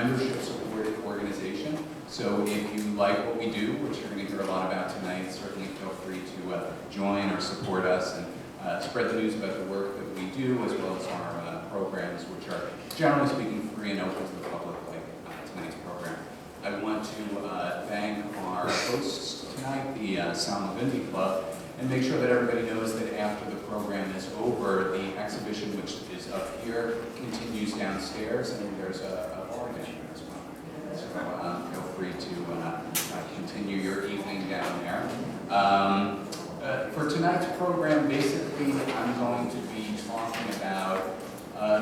membership supported organization. So if you like what we do, which you're going to hear a lot about tonight, certainly feel free to join or support us and spread the news about the work that we do, as well as our programs, which are generally speaking free and open to the public, like tonight's program. I want to thank our hosts tonight, the Salma Bindi Club, and make sure that everybody knows that after the program is over, the exhibition, which is up here, continues downstairs, and there's a bar down there as well. So feel free to continue your evening down there. For tonight's program, basically, I'm going to be talking about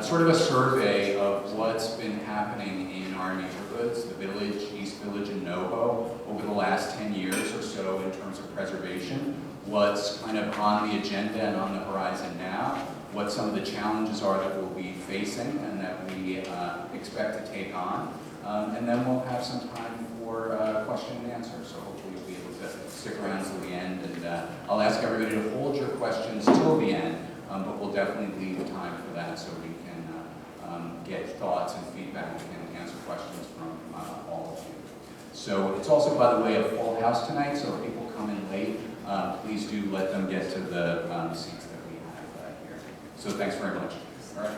sort of a survey of what's been happening in our neighborhoods, the Village, East Village, and NoHo, over the last 10 years or so in terms of preservation, what's kind of on the agenda and on the horizon now, what some of the challenges are that we'll be facing and that we expect to take on, and then we'll have some time for question and answer, so hopefully you'll be able to stick around till the end, and I'll ask everybody to hold your questions till the end, but we'll definitely leave time for that so we can get thoughts and feedback and answer questions from all of you. So it's also, by the way, a full house tonight, so if people come in late, please do let them get to the seats that we have here. So thanks very much. All right.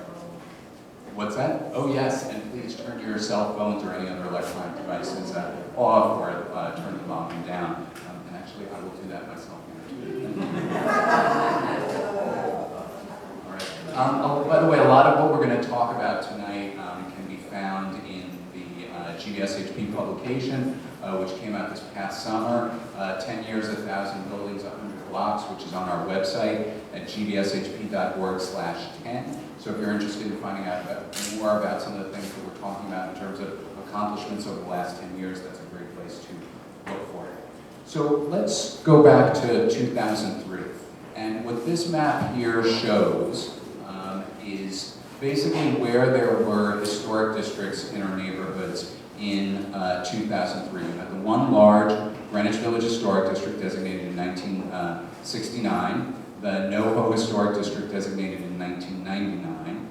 What's that? Oh yes, and please turn your cell phones or any other electronic devices off or turn the volume down. And actually, I will do that myself. All right. By the way, a lot of what we're going to talk about tonight can be found in the GVSHP publication, which came out this past summer, 10 years, 1,000 buildings, 100 blocks, which is on our website at gvshp.org/10. So if you're interested in finding out more about some of the things that we're talking about in terms of accomplishments over the last 10 years, that's a great place to look for it. So let's go back to 2003. And what this map here shows is basically where there were historic districts in our neighborhoods in 2003. You had the one large Greenwich Village Historic District designated in 1969, the NoHo Historic District designated in 1999,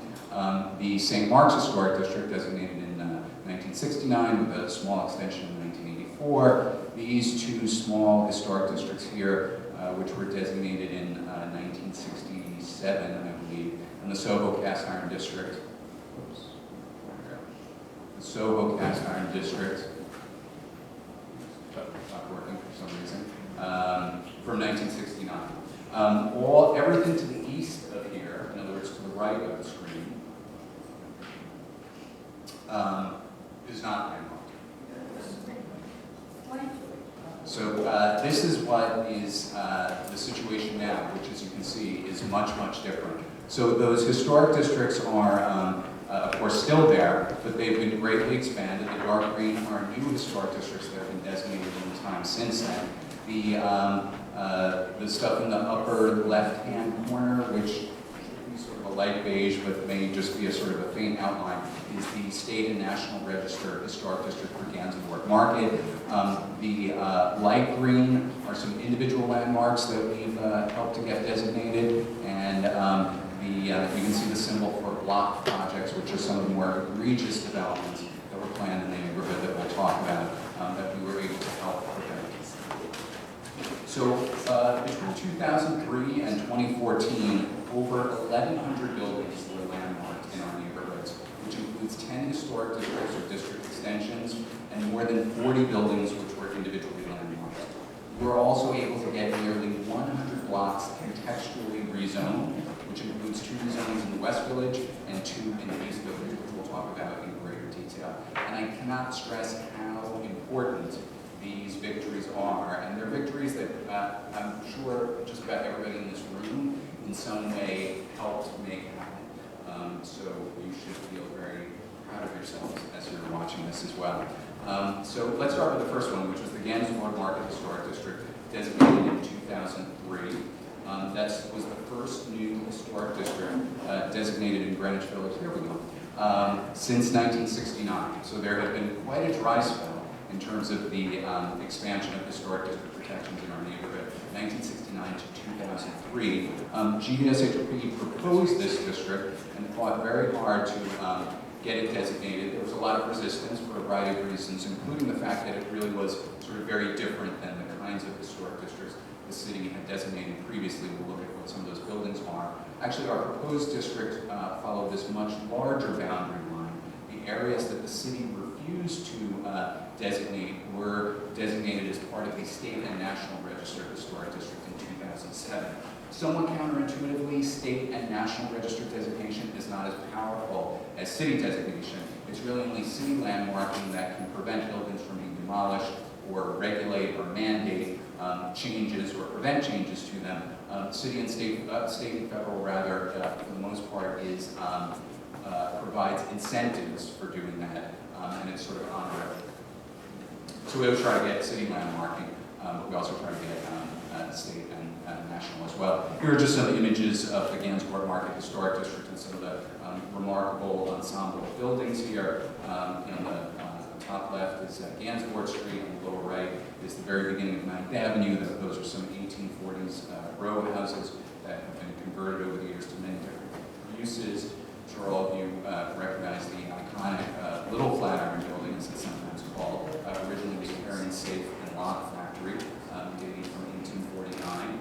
the St. Mark's Historic District designated in 1969 with a small extension in 1984, these two small historic districts here, which were designated in 1967, I believe, and the Soho Cast Iron District. Oops. The Soho Cast Iron District, not working for some reason, from 1969. Everything to the east of here, in other words, to the right of the screen, is not landmarked. So this is what is the situation now, which, as you can see, is much, much different. So those historic districts are, of course, still there, but they've been greatly expanded. The dark green are new historic districts that have been designated in the time since then. The stuff in the upper left-hand corner, which is sort of a light beige, but may just be a sort of a faint outline, is the State and National Register Historic District for Gansevoort Market. The light green are some individual landmarks that we've helped to get designated, and you can see the symbol for block projects, which are some of the more egregious developments that were planned in the neighborhood that we'll talk about, that we were able to help prevent. So between 2003 and 2014, over 1,100 buildings were landmarked in our neighborhoods, which includes 10 historic districts or district extensions, and more than 40 buildings which were individually landmarked. We were also able to get nearly 100 blocks contextually rezoned, which includes 2 rezonings in the West Village and 2 in the East Village, which we'll talk about in greater detail. And I cannot stress how important these victories are, and they're victories that I'm sure just about everybody in this room in some way helped make happen. So you should feel very proud of yourselves as you're watching this as well. So let's start with the first one, which was the Gansevoort Market Historic District, designated in 2003. That was the first new historic district designated in Greenwich Village. Here we go. Since 1969. So there had been quite a dry spell in terms of the expansion of historic district protections in our neighborhood, 1969 to 2003. GVSHP proposed this district and fought very hard to get it designated. There was a lot of resistance for a variety of reasons, including the fact that it really was sort of very different than the kinds of historic districts the city had designated previously. We'll look at what some of those buildings are. Actually, our proposed district followed this much larger boundary line. The areas that the city refused to designate were designated as part of the State and National Register Historic District in 2007. Somewhat counterintuitively, state and national register designation is not as powerful as city designation. It's really only city landmarking that can prevent buildings from being demolished or regulate or mandate changes or prevent changes to them. City and state and federal rather, for the most part, provides incentives for doing that, and it's sort of honorary. So we always try to get city landmarking, but we also try to get state and national as well. Here are just some images of the Gansevoort Market Historic District and some of the remarkable ensemble of buildings here. In the top left is Gansevoort Street, and the lower right is the very beginning of 9th Avenue. Those are some 1840s row houses that have been converted over the years to many different uses. I'm sure all of you recognize the iconic Little Flatiron building, as it's sometimes called. Originally was a carry and safe and lock factory, dating from 1849.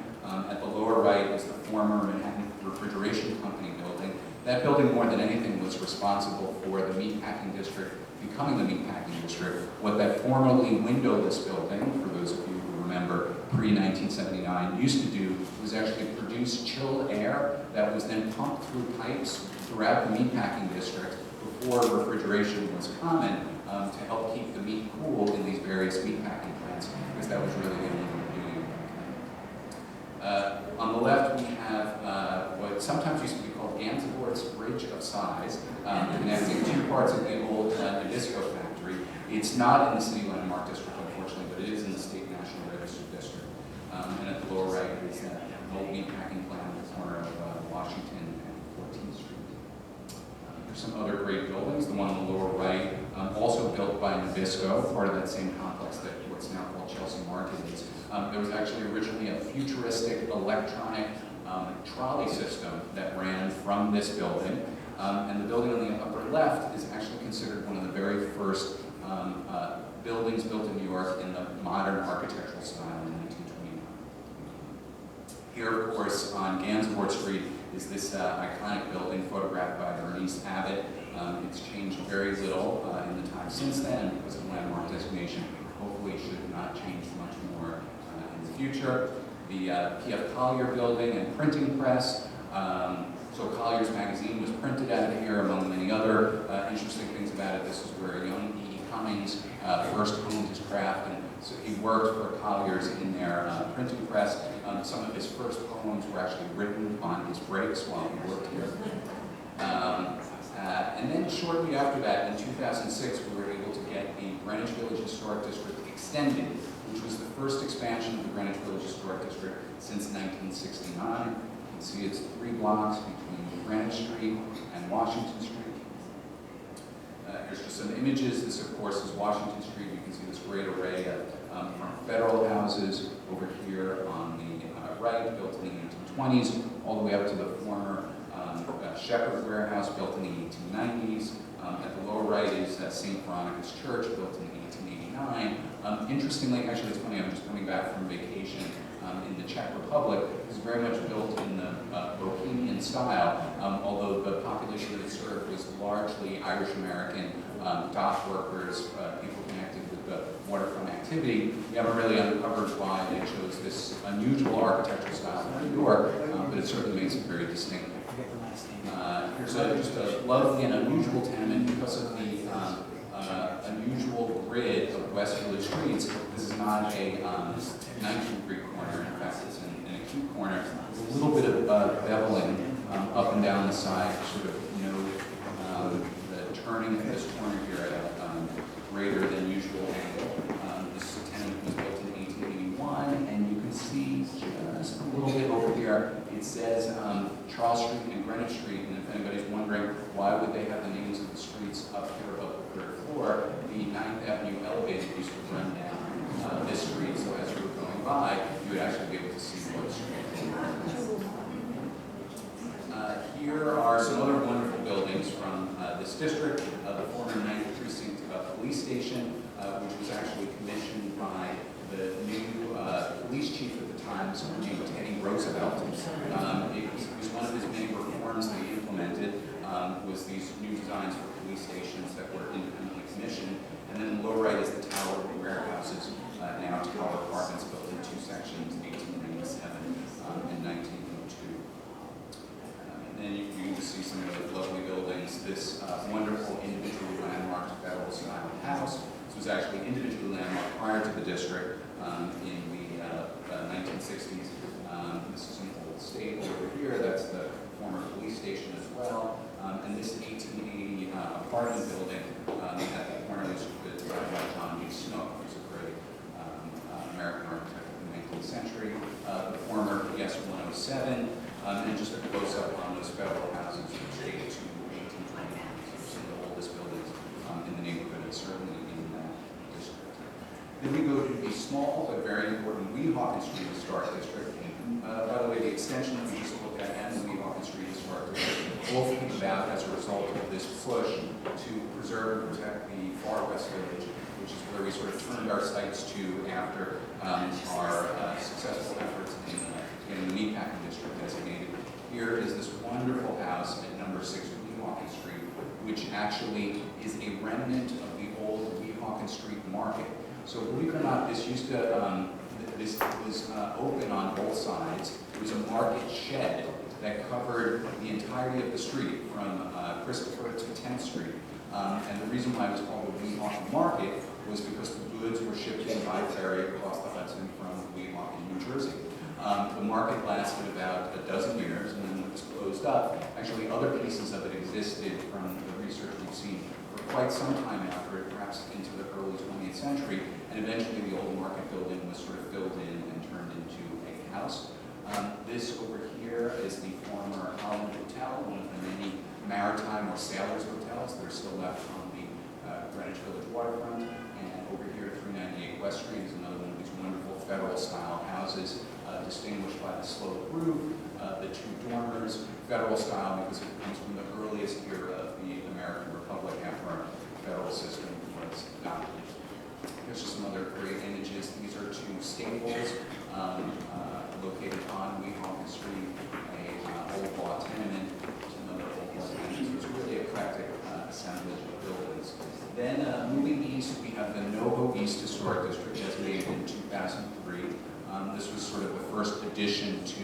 At the lower right is the former Manhattan Refrigeration Company building. That building, more than anything, was responsible for the meatpacking district becoming the meatpacking district. What that formerly windowless building, for those of you who remember pre-1979, used to do was actually produce chilled air that was then pumped through pipes throughout the meatpacking district before refrigeration was common, to help keep the meat cool in these various meatpacking plants, because that was really the only way of doing it. On the left, we have what sometimes used to be called Gansevoort's Bridge of Sighs, connecting two parts of the old Nabisco factory. It's not in the city landmark district, unfortunately, but it is in the state national register district. And at the lower right is an old meatpacking plant at the corner of Washington and 14th Street. There's some other great buildings. The one on the lower right, also built by Nabisco, part of that same complex that what's now called Chelsea Market is. There was actually originally a futuristic electronic trolley system that ran from this building. And the building on the upper left is actually considered one of the very first buildings built in New York in the modern architectural style in 1929. Here, of course, on Gansevoort Street is this iconic building photographed by Ernest Abbott. It's changed very little in the time since then, and because of landmark designation, hopefully should not change much more in the future. The P.F. Collier building and printing press. So Collier's magazine was printed out of here, among many other interesting things about it. This is where young E.E. Cummings first honed his craft, and so he worked for Collier's in their printing press. Some of his first poems were actually written on his breaks while he worked here. And then shortly after that, in 2006, we were able to get the Greenwich Village Historic District extended, which was the first expansion of the Greenwich Village Historic District since 1969. You can see it's 3 blocks between Greenwich Street and Washington Street. Here's just some images. This, of course, is Washington Street. You can see this great array of federal houses over here on the right, built in the 1820s, all the way up to the former Shepherd Warehouse, built in the 1890s. At the lower right is St. Veronica's Church, built in 1889. Interestingly, actually, it's funny, I'm just coming back from vacation in the Czech Republic. It's very much built in the Bohemian style, although the population that it served was largely Irish-American, dock workers, people connected with the waterfront activity. We haven't really uncovered why they chose this unusual architectural style for New York, but it certainly makes it very distinct. Here's just a lovely and unusual tenement because of the unusual grid of West Village streets. This is not a 19-degree corner. In fact, it's an acute corner. There's a little bit of beveling up and down the side, sort of, the turning of this corner here at a greater than usual angle. This tenement was built in 1881, and you can see just a little bit over here. It says Charles Street and Greenwich Street, and if anybody's wondering why would they have the names of the streets up here above the 3rd floor, the 9th Avenue elevator used to run down this street, so as you were going by, you would actually be able to see what street. Here are some other wonderful buildings from this district. times named Teddy Roosevelt. It was one of his many reforms that he implemented, was these new designs for police stations that were independently commissioned. And then low right is the tower of warehouses, now tower apartments built in two sections, 1897 and 1902. And then you can see some of the lovely buildings. This wonderful individually landmarked federal style house. This was actually individually landmarked prior to the district in the 1960s. This is an old stable over here. That's the former police station as well. And this 1880 apartment building at the corner is by John B. Snook, who's a great American architect of the 19th century. The former PS 107, and just a close-up on those federal houses which date to 1820. Some of the oldest buildings in the neighborhood, and certainly in that district. Then we go to the small but very important Weehawken Street Historic District. By the way, the extension that we just looked at and the Weehawken Street Historic District both came about as a result of this push to preserve and protect the far west village, which is where we sort of turned our sights to after our successful efforts in getting the meatpacking district designated. Here is this wonderful house at number 6 Weehawken Street, which actually is a remnant of the old Weehawken Street Market. So believe it or not, this used to, this was open on both sides. It was a market shed that covered the entirety of the street from Christopher to 10th Street. And the reason why it was called the Weehawken Market was because the goods were shipped in by ferry across the Hudson from Weehawken, New Jersey. The market lasted about a dozen years, and then when it was closed up, actually other pieces of it existed from the research we've seen for quite some time after it, perhaps into the early 20th century, and eventually the old market building was sort of filled in and turned into a house. This over here is the former Holland Hotel, one of the many maritime or sailors' hotels that are still left on the Greenwich Village waterfront. And over here at 398 West Street is another one of these wonderful federal-style houses, distinguished by the sloped roof, the two dormers, federal-style because it comes from the earliest era of the American Republic after our federal system was adopted. Here's just some other great images. These are two stables located on Weehawken Street, a old law tenement, another old law tenement. So it's really eclectic assemblage of buildings. Then moving east, we have the NoHo East Historic District designated in 2003. This was sort of the first addition to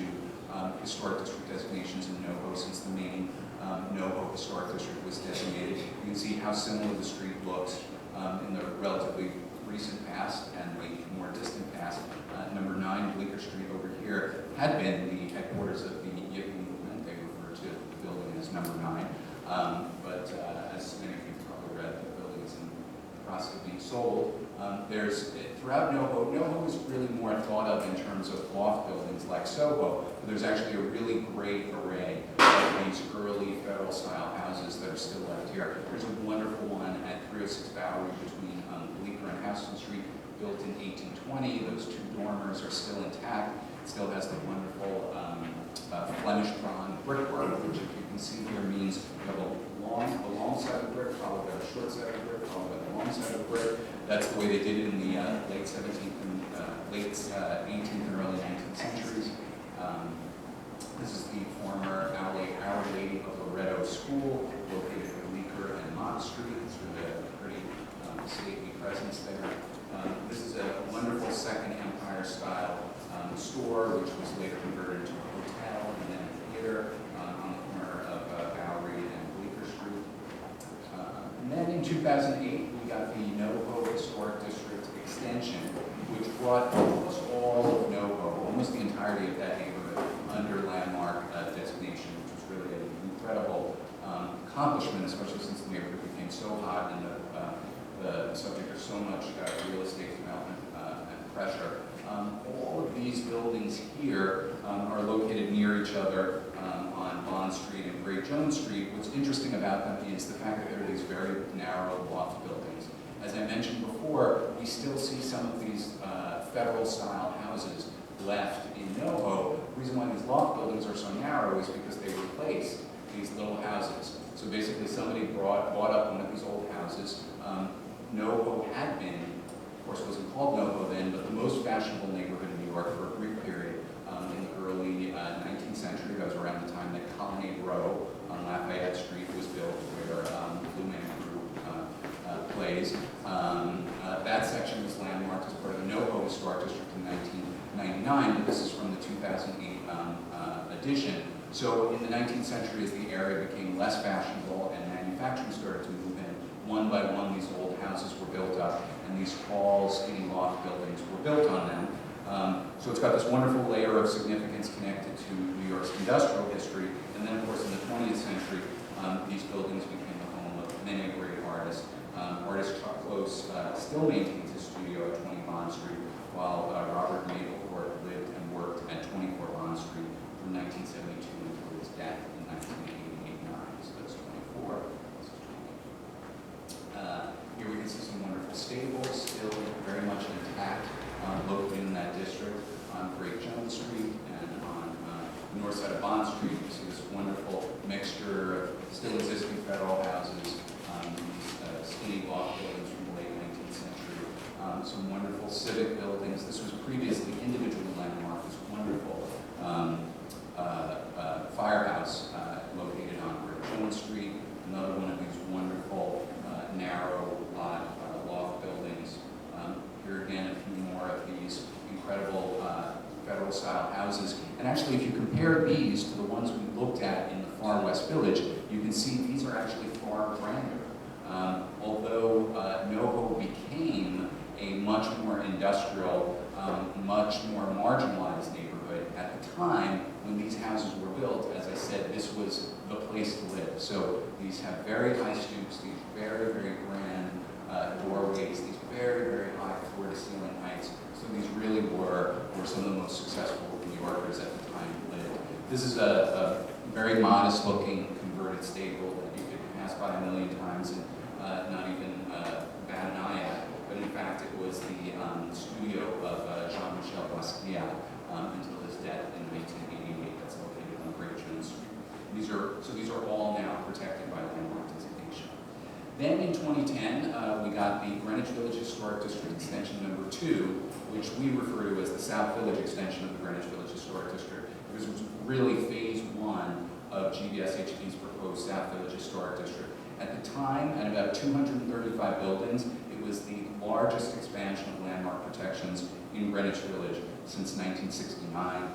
historic district designations in NoHo since the main NoHo Historic District was designated. You can see how similar the street looks in the relatively recent past and the more distant past. Number 9 Bleecker Street over here had been the headquarters of the Yippie movement. They refer to the building as number 9. But as many of you probably read, the building is in the process of being sold. Throughout NoHo is really more thought of in terms of loft buildings like Soho, but there's actually a really great array of these early federal-style houses that are still left here. There's a wonderful one at 306 Bowery between Bleecker and Houston Street, built in 1820. Those two dormers are still intact. It still has the wonderful Flemish bronze brickwork, which, if you can see here, means you have a long side of brick, followed by a short side of brick, followed by the long side of brick. That's the way they did it in the late 17th and late 18th and early 19th centuries. This is the former Our Lady of Loretto School, located at Bleecker and Mott Street. It's really a pretty stately presence there. This is a wonderful Second Empire style store, which was later converted into a hotel and then a theater on the corner of Bowery and Bleecker Street. And then in 2008, we got the NoHo Historic District Extension, which brought almost all of NoHo, almost the entirety of that neighborhood, under landmark designation, which was really an incredible accomplishment, especially since the neighborhood became so hot and the subject of so much real estate development and pressure. All of these buildings here are located near each other on Bond Street and Great Jones Street. What's interesting about them is the fact that they're these very narrow loft buildings. As I mentioned before, we still see some of these federal-style houses left in NoHo. The reason why these loft buildings are so narrow is because they replace these little houses. So basically somebody bought up one of these old houses. NoHo had been, of course it wasn't called NoHo then, but the most fashionable neighborhood in New York for a brief period addition. So in the 19th century, as the area became less fashionable and manufacturing started to move in, one by one these old houses were built up, and these tall, skinny loft buildings were built on them. So it's got this wonderful layer of significance connected to New York's industrial history, and then of course in the 20th century, these buildings became the home of many great artists. Artist Chuck Close still maintains his studio at 20 Bond Street, while Robert Mapplethorpe lived and worked at 24 Bond Street from 1972 until his death in 1989. So that's 24. Here we can see some wonderful stables, still very much intact, located in that district on Great Jones Street and on the north side of Bond Street. You see this wonderful mixture of still existing federal houses, these skinny block buildings from the late 19th century, some wonderful civic buildings. This was previously individually landmarked, this wonderful firehouse located on Great Jones Street, another one of these wonderful narrow lot loft buildings. Here again, a few more of these incredible federal style houses. And actually, if you compare these to the ones we looked at in the far west village, you can see these are actually far grander. Although NoHo became a much more industrial, much more marginalized neighborhood, at the time when these houses were built, as I said, this was the place to live. So these have very high stoops, these very, very grand doorways, these very, very high floor-to-ceiling heights. So these really were some of the most successful New Yorkers at the time who lived. This is a very modest-looking converted stable that you could pass by a million times and not even bat an eye at. But in fact, it was the studio of Jean-Michel Basquiat until his death in 1988. That's located on Great Jones Street. These are all now protected by landmark designation. Then in 2010, we got the Greenwich Village Historic District Extension number 2, which we refer to as the South Village extension of the Greenwich Village Historic District, because it was really phase 1 of GVSHP's proposed South Village Historic District. At the time, at about 235 buildings, it was the largest expansion of landmark protections in Greenwich Village since 1969.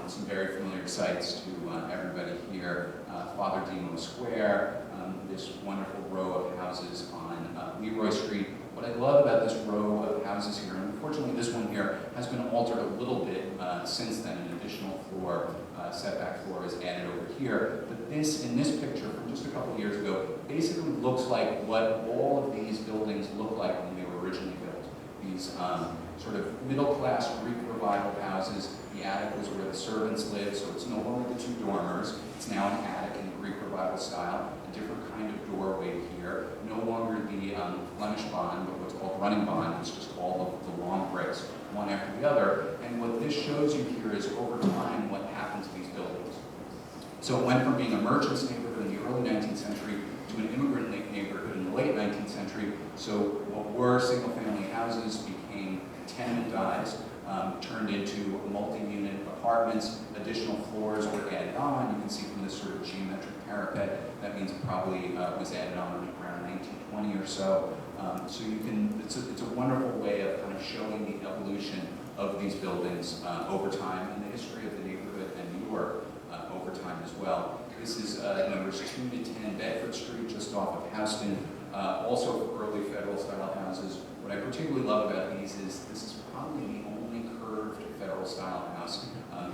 Some very familiar sites to everybody here. Father Demo Square, this wonderful row of houses on Leroy Street. What I love about this row of houses here, and unfortunately this one here has been altered a little bit since then. An additional floor, setback floor is added over here. But this, in this picture from just a couple of years ago, basically looks like what all of these buildings looked like when they were originally built. These sort of middle-class Greek revival houses. The attic was where the servants lived, so it's no longer the 2 dormers. It's now an attic in Greek revival style. A different kind of doorway here. No longer the Flemish bond, but what's called running bond. It's just all of the long bricks, one after the other. And what this shows you here is over time what happened to these buildings. So it went from being a merchant's neighborhood in the early 19th century to an immigrant neighborhood in the late 19th century. So what were single-family houses became tenementized, turned into multi-unit apartments. Additional floors were added on. You can see from this sort of geometric parapet, that means it probably was added on around 1920 or so. So you can, it's a wonderful way of kind of showing the evolution of these buildings over time and the history of the neighborhood and New York over time as well. This is numbers 2 to 10 Bedford Street, just off of Houston. Also early federal style houses. What I particularly love about these is this is probably the only curved federal style house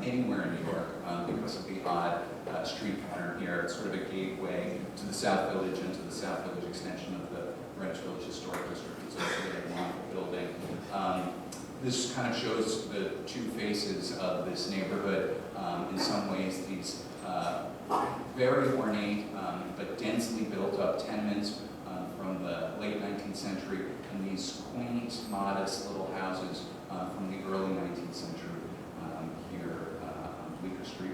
anywhere in New York because of the odd street pattern here. It's sort of a gateway to the South Village and to the South Village extension of the Greenwich Village Historic District. It's a very wonderful building. This kind of shows the 2 faces of this neighborhood. In some ways, these very ornate but densely built up tenements from the late 19th century, and these quaint, modest little houses from the early 19th century here on Bleecker Street.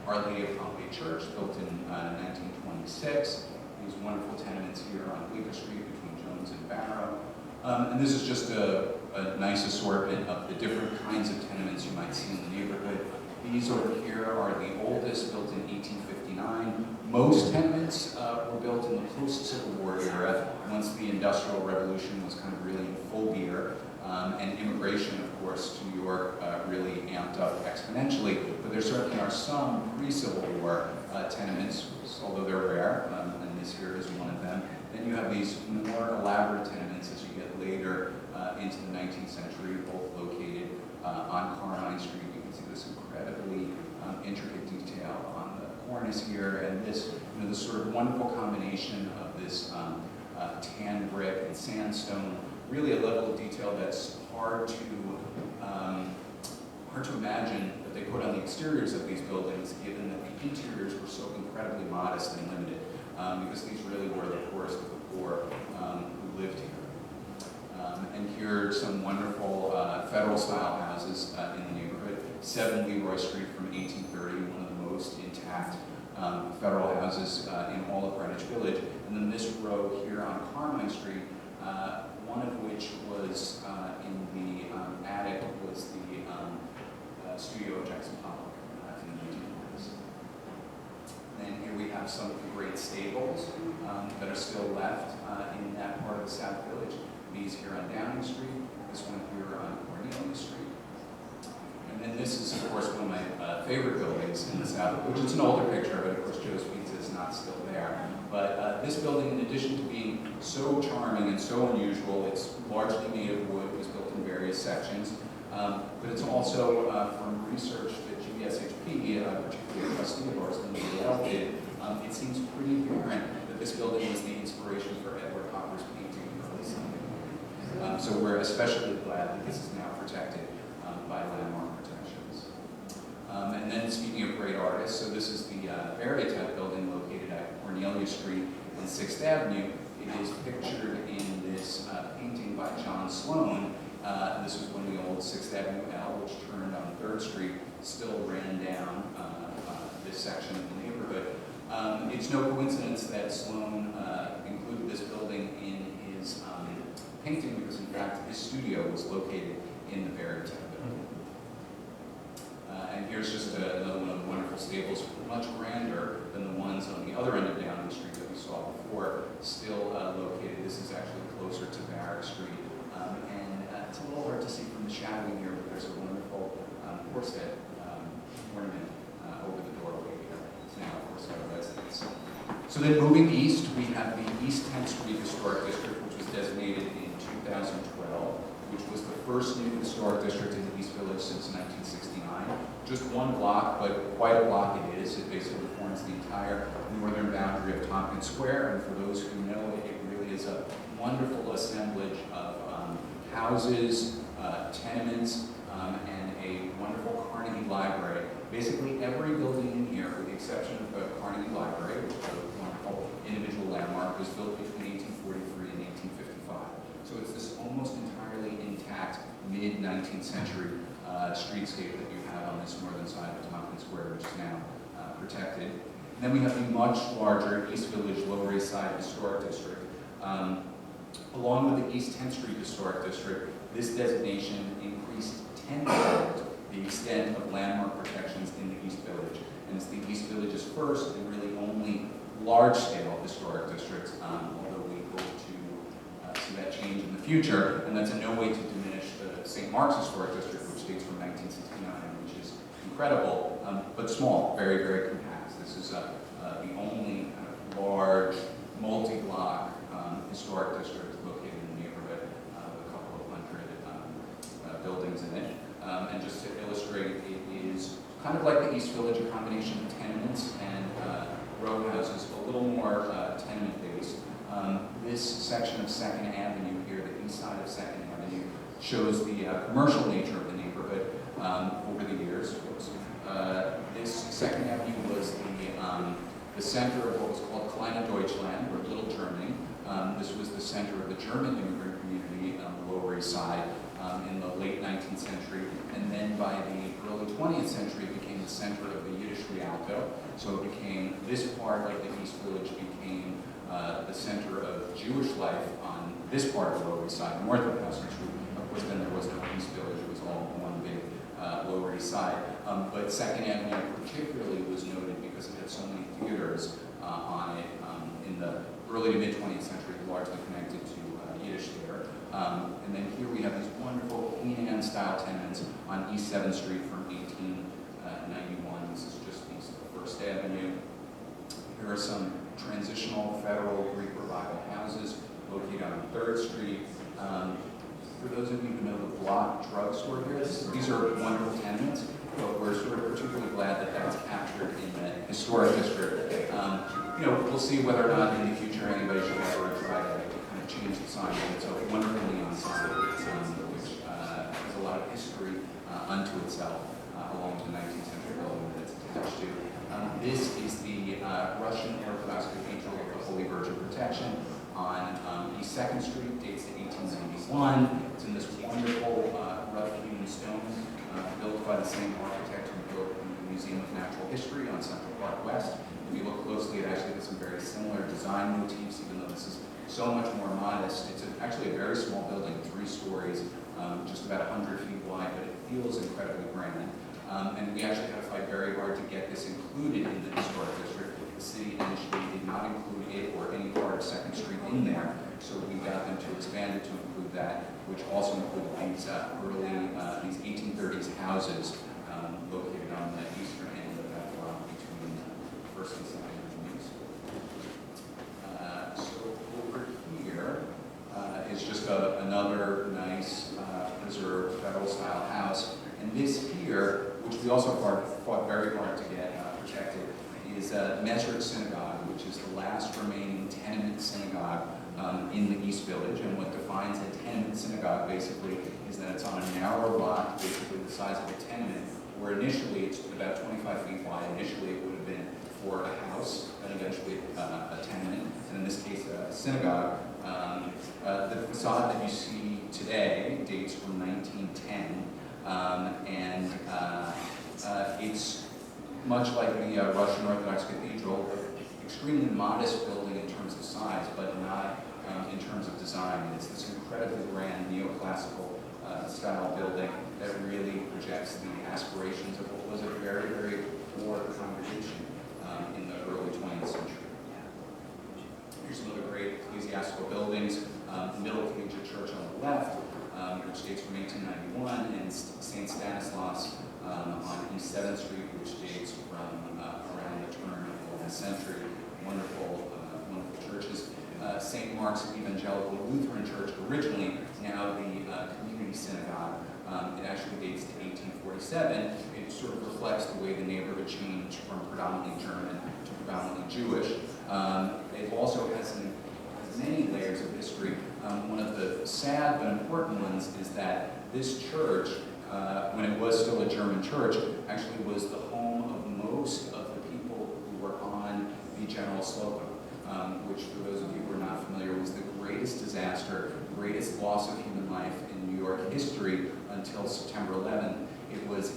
Our Lady of Pompeii Church, built in 1926. These wonderful tenements here on Bleecker Street between Jones and Barrow. And this is just a nice assortment of the different kinds of tenements you might see in the neighborhood. These over here are the oldest, built in 1859. Most tenements were built in the post-Civil War era, once the Industrial Revolution was kind of really in full gear. And immigration, of course, to New York really amped up exponentially, but there certainly are some pre-Civil War tenements, although they're rare, and this here is one of them. Then you have these more elaborate tenements as you get later into the 19th century, both located on Carmine Street. You can see this incredibly intricate detail on the cornice here, and this, this sort of wonderful combination of this tan brick and sandstone, really a level of detail that's hard to imagine that they put on the exteriors of these buildings, given that the interiors were so incredibly modest and limited, because these really were the poorest of the poor who lived here. And here are some wonderful federal-style houses in the neighborhood. 7 Leroy Street from 1830, one of the most intact federal houses in all of Greenwich Village. And then this row here on Carmine Street, one of which was in the attic was the studio of Jackson Pollock in the 1840s. Then here we have some of the great stables that are still left in that part of the South Village. These here on Downing Street, this one here on Cornelia Street. And then this is, of course, one of my favorite buildings in the South, which is an older picture, but of course Joe's Pizza is not still there. But this building, in addition to being so charming and so unusual, it's largely made of wood. It was built in various sections. But it's also, from research that GVSHP, particularly a trustee of ours, Linda did, it seems pretty apparent that this building was the inspiration for Edward Hopper's painting in the early 70s. So we're especially glad that this is now protected by landmark protections. And then speaking of great artists, so this is the Barry-type building located at Cornelia Street and 6th Avenue. It is pictured in this painting by John Sloan. This was when the old 6th Avenue L, which turned on 3rd Street, still ran down this section of the neighborhood. It's no coincidence that Sloan included this building in his painting because, in fact, his studio was located in the Barry-type building. And here's just another one of the wonderful stables, much grander than the ones on the other end of Downing Street that we saw before, still located. This is actually closer to Barrack Street. And it's a little hard to see from the shadowing here, but there's a wonderful horse head ornament over the doorway here. It's now, of course, our residence. So then moving east, we have the East 10th Street Historic District, which was designated in 2012, which was the first new historic district in the East Village since 1969. Just one block, but quite a block it is. It basically forms the entire northern boundary of Tompkins Square, and for those who know it, it really is a wonderful assemblage of houses, tenements, and a wonderful Carnegie Library. Basically every building in here, with the exception of the Carnegie Library, which is a wonderful individual landmark, was built between 1843 and 1855. So it's this almost entirely intact mid-19th century streetscape that you have on this northern side of Tompkins Square, which is now protected. And then we have the much larger East Village Lower East Side Historic District. Along with the East 10th Street Historic District, this designation increased tenfold the extent of landmark protections in the East Village. And it's the East Village's first and really only large-scale historic district, although we hope to see that change in the future. And that's in no way to diminish the St. Mark's Historic District, which dates from 1969, which is incredible, but small, very, very compact. This is the only kind of large, multi-block historic district located in the neighborhood with a couple of hundred buildings in it. And just to illustrate, it is kind of like the East Village, a combination of tenements and row houses, a little more tenement-based. This section of 2nd Avenue here, the east side of 2nd Avenue, shows the commercial nature of the neighborhood over the years. This 2nd Avenue was the center of what was called Kleine Deutschland, or Little Germany. This was the center of the German immigrant community on the Lower East Side in the late 19th century, and then by the early 20th century it became the center of the Yiddish Rialto. So it became, this part of the East Village became the center of Jewish life on this part of the Lower East Side, north of Hudson Street. Of course, then there was no East Village, it was all one big Lower East Side. But 2nd Avenue particularly was noted because it had so many theaters on it in the early to mid-20th century, largely connected to Yiddish Theater. And then here we have these wonderful Queen Anne style tenements on East 7th Street from 1891. This is just east of First Avenue. Here are some transitional federal Greek revival houses located on 3rd Street. For those of you who know the Block drugstore here, these are wonderful tenements, but we're sort of particularly glad that that's captured in the historic district. You know, we'll see whether or not in the future anybody should ever try to kind of change the sign. It's a wonderful neon sign, which has a lot of history unto itself, along with the 19th century building that it's attached to. This is the Russian Orthodox Cathedral of the Holy Virgin Protection on East 2nd Street, dates to 1891. It's in this wonderful rough-hewn stone built by the same architect who built the Museum of Natural History on Central Park West. If you look closely, it actually has some very similar design motifs, even though this is so much more modest. It's actually a very small building, 3 stories, just about 100 feet wide, but it feels incredibly grand. And we actually had to fight very hard to get this included in the historic district. The city initially did not include it or any part of 2nd Street in there, so we got them to expand it to include that, which also included these these 1830s houses located on the eastern end of that block between 1st and 2nd Avenues. So over here is just another nice preserved federal-style house. And this here, which we also fought very hard to get protected, is Mesrit Synagogue, which is the last remaining tenement synagogue in the East Village. And what defines a tenement synagogue, basically, is that it's on a narrow lot, basically the size of a tenement, where initially it's about 25 feet wide. Initially it would have been for a house, and eventually a tenement, and in this case a synagogue. The facade that you see today dates from 1910. It's much like the Russian Orthodox Cathedral, extremely modest building in terms of size, but not in terms of design. It's this incredibly grand neoclassical style building that really projects the aspirations of what was a very, very poor congregation in the early 20th century. Here's some other great ecclesiastical buildings. Middle Collegiate Church on the left, which dates from 1891, and St. Stanislaus on East 7th Street, which dates from around the turn of the last century. Wonderful, wonderful churches. St. Mark's Evangelical Lutheran Church, originally, now the Community Synagogue. It actually dates to 1847. It sort of reflects the way the neighborhood changed from predominantly German to predominantly Jewish. It also has many layers of history. One of the sad but important ones is that this church, when it was still a German church, actually was the home of most of the people who were on the General Slocum, which, for those of you who are not familiar, was the greatest disaster, greatest loss of human life in New York history until September 11th. It was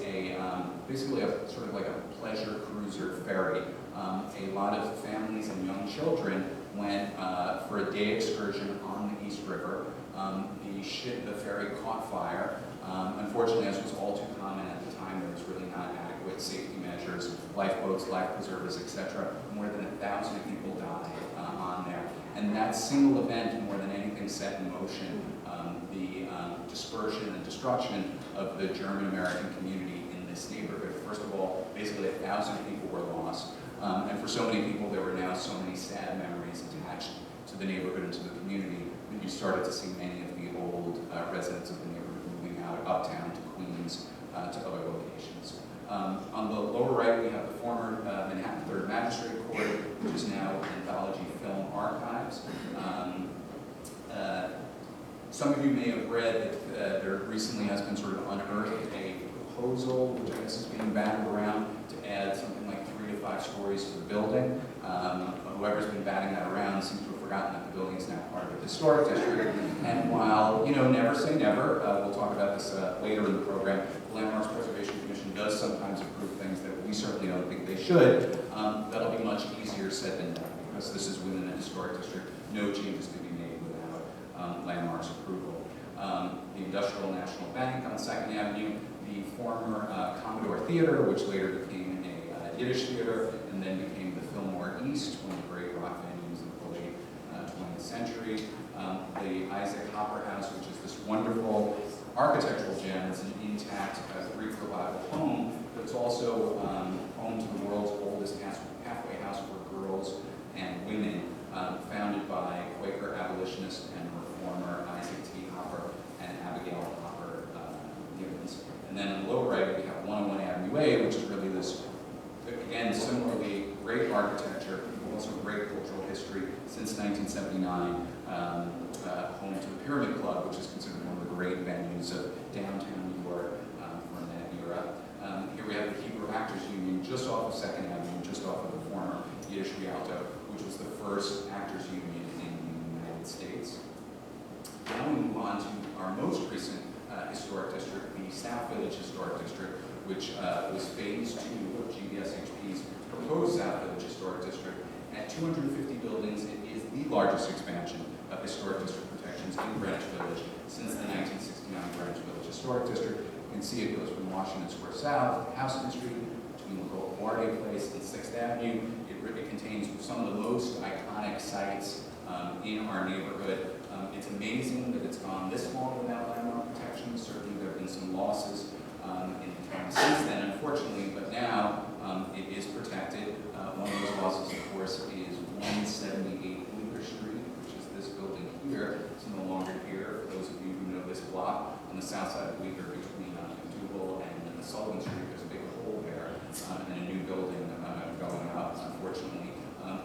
basically a sort of like a pleasure cruiser ferry. A lot of families and young children went for a day excursion on the East River. The ferry caught fire. Unfortunately, as was all too common at the time, there was really not adequate safety measures, lifeboats, life preservers, etc. More than 1,000 people died on there. And that single event, more than anything, set in motion the dispersion and destruction of the German-American community in this neighborhood. First of all, basically 1,000 people were lost. And for so many people, there were now so many sad memories attached to the neighborhood and to the community that you started to see many of the old residents of the neighborhood moving out uptown to Queens, to other locations. On the lower right, we have the former Manhattan 3rd Magistrate Court, which is now Anthology Film Archives. Some of you may have read that there recently has been sort of unearthed a proposal, which I guess is being batted around, to add something like 3 to 5 stories to the building. Whoever's been batting that around seems to have forgotten that the building is now part of the historic district. And while, you know, never say never, we'll talk about this later in the program, the Landmarks Preservation Commission does sometimes approve things that we certainly don't think they should. That'll be much easier said than done, because this is within the historic district. No changes can be made without Landmarks approval. The Industrial National Bank on 2nd Avenue, the former Commodore Theater, which later became a Yiddish theater, and then became the Fillmore East, one of the great rock venues of the late 20th century. The Isaac Hopper House, which is this wonderful architectural gem. It's an intact Greek revival home, but it's also home to the world's oldest halfway house for girls and women, founded by Quaker abolitionist and reformer Isaac T. Hopper and Abigail Hopper Gibbons. And then on the lower right, we have 101 Avenue A, which is really this, again, similarly great architecture, also great cultural history since 1979, home to the Pyramid Club, which is considered one of the great venues of downtown New York from that era. Here we have the Hebrew Actors Union just off of 2nd Avenue, just off of the former Yiddish Rialto, which was the first actors union in the United States. Now we move on to our most recent historic district, the South Village Historic District, which was phase 2 of GVSHP's proposed South Village Historic District. At 250 buildings, it is the largest expansion of historic district protections in Greenwich Village since the 1969 Greenwich Village Historic District. You can see it goes from Washington Square South, Houston Street, between University Place and 6th Avenue. It contains some of the most iconic sites in our neighborhood. It's amazing that it's gone this long without landmark protection. Certainly there have been some losses in the time since then, unfortunately, but now it is protected. One of those losses, of course, is 178 Bleecker Street, which is this building here. It's no longer here. For those of you who know this block, on the south side of Bleecker, between McDougal and Sullivan Street, there's a big hole there, and a new building going up, unfortunately.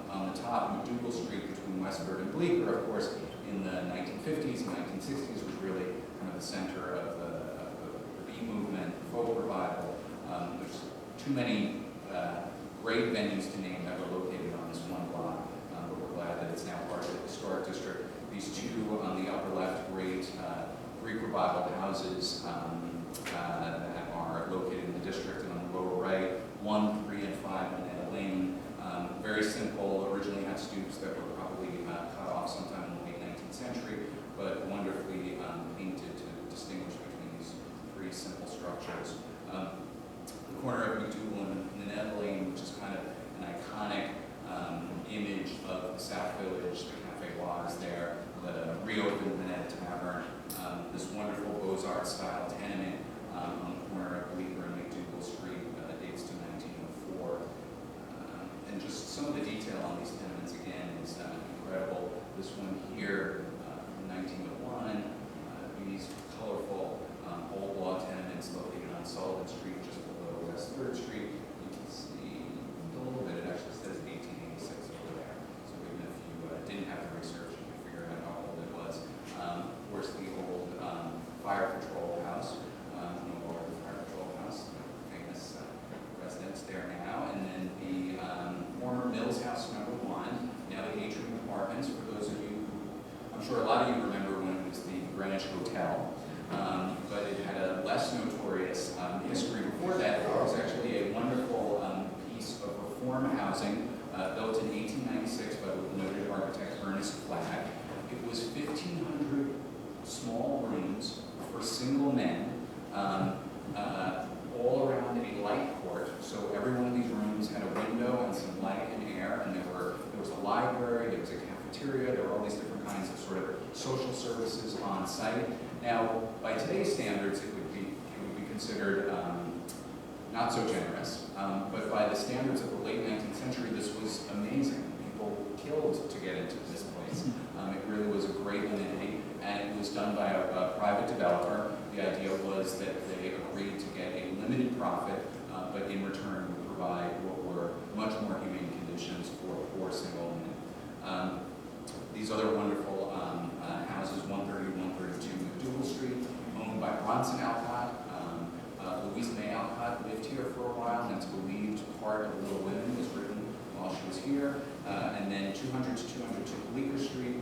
On the top, McDougal Street, between Westford and Bleecker, of course, in the 1950s and 1960s, was really kind of the center of the beat movement, folk revival. There's too many great venues to name that were located on this one block, but we're glad that it's now part of the historic district. These two on the upper left, great Greek revival houses that are located in the district, and on the lower right, 1, 3, and 5 Manette Lane. Very simple, originally had stoops that were probably cut off sometime in the late 19th century, but wonderfully painted to distinguish between these three simple structures. The corner of McDougal and Nanette Lane, which is kind of an iconic image of the South Village. The Cafe Wa is there, the reopened Nanette Tavern, this wonderful Beaux-Arts style tenement on the corner of Bleecker and McDougal Street, dates to 1904. And just some of the detail on these tenements, again, is incredible. This one here, from 1901, these colorful old law tenements located on Sullivan Street, just below West 3rd Street. You can see a little bit, it actually says 1886 over there. So even if you didn't have to research, you could figure out how old it was. Of course, the old fire patrol house, NoHo Fire Patrol House, famous residence there now. And then the former Mills House #1, now the Atrium Apartments, for those of you who, I'm sure a lot of you remember when it was the Greenwich Hotel. But it had a less notorious history before that. It was actually a wonderful piece of reform housing built in 1896 by the noted architect Ernest Flagg. It was 1,500 small rooms for single men, all around a light court. So every one of these rooms had a window and some light and air, and there was a library, there was a cafeteria, there were all these different kinds of sort of social services on site. Now, by today's standards, it would be considered not so generous, but by the standards of the late 19th century, this was amazing. People killed to get into this place. It really was a great amenity, and it was done by a private developer. The idea was that they agreed to get a limited profit, but in return would provide what were much more humane conditions for poor single men. These other wonderful houses, 130, 132 McDougal Street, owned by Bronson Alcott. Louisa May Alcott lived here for a while, and it's believed part of Little Women was written while she was here. And then 200 to 202 Bleecker Street.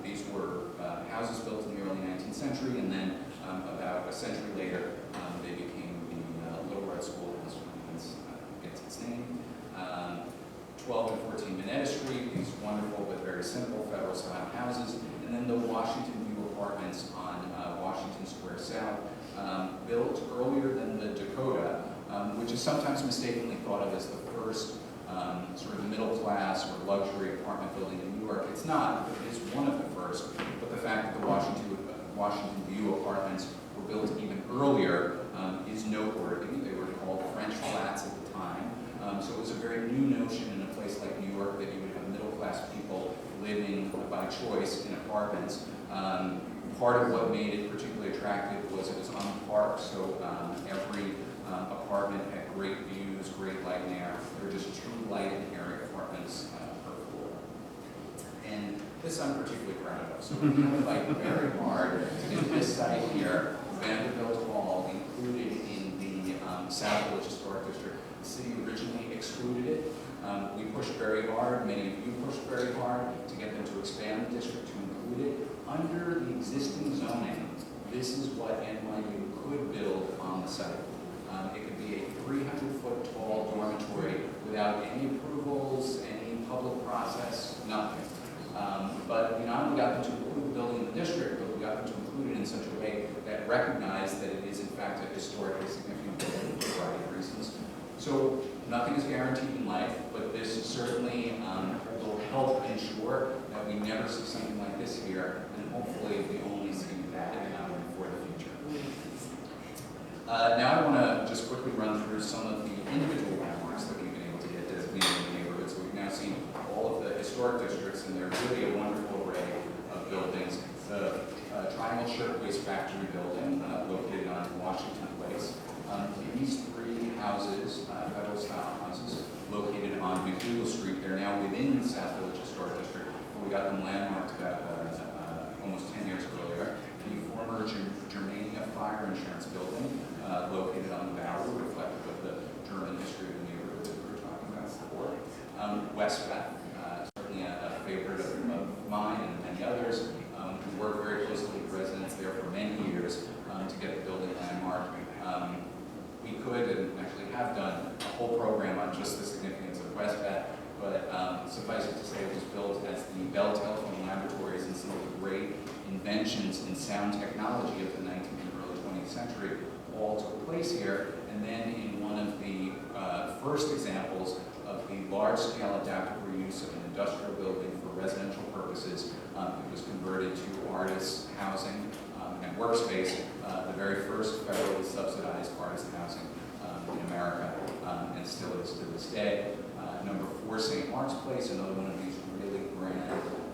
These were houses built in the early 19th century, and then about a century later, they became the Little Red Schoolhouse, which gets its name. 12 and 14 Minetta Street, these wonderful but very simple federal-style houses, and then the Washington View Apartments on Washington Square South, built earlier than the Dakota, which is sometimes mistakenly thought of as the first sort of middle class or luxury apartment building in New York. It's not, but it is one of the first. But the fact that the Washington View apartments were built even earlier is noteworthy. They were called French flats at the time. So it was a very new notion in a place like New York that you would have middle class people living by choice in apartments. Part of what made it particularly attractive was it was on the park, so every apartment had great views, great light and air. There were just 2 light and airy apartments per floor. And this I'm particularly proud of. So we fight very hard to get this site here, Vanderbilt Hall, included in the South Village Historic District. The city originally excluded it. We pushed very hard, many of you pushed very hard to get them to expand the district to include it. Under the existing zoning, this is what NYU could build on the site. It could be a 300-foot tall dormitory without any approvals, any public process, nothing. But we not only got them to include the building in the district, but we got them to include it in such a way that recognized that it is in fact a historically significant building for a variety of reasons. So nothing is guaranteed in life, but this certainly will help ensure that we never see something like this here, and hopefully we only see that for the future. Now I want to just quickly run through some of the individual landmarks that we've been able to get designated in the neighborhood. So we've now seen all of the historic districts, and they're really a wonderful array of buildings. The Triangle Shirtwaist Factory building, located on Washington Place. These 3 houses, federal style houses, located on McDougal Street, they're now within the South Village Historic District. We got them landmarked about almost 10 years earlier. The former Germania Fire Insurance Building, located on the Bowery, reflective of the German history of the neighborhood that we were talking about before. Westbeth, certainly a favorite of mine and many others. We worked very closely with residents there for many years to get the building landmarked. We could, and actually have done, a whole program on just the significance of Westbeth, but suffice it to say it was built as the Bell Telephone Laboratories and some of the great inventions in sound technology of the 19th and early 20th century all took place here. And then in one of the first examples of the large-scale adaptive reuse of an industrial building for residential purposes, it was converted to artists' housing and workspace, the very first federally subsidized artist housing in America, and still is to this day. Number 4 St. Mark's Place, another one of these really grand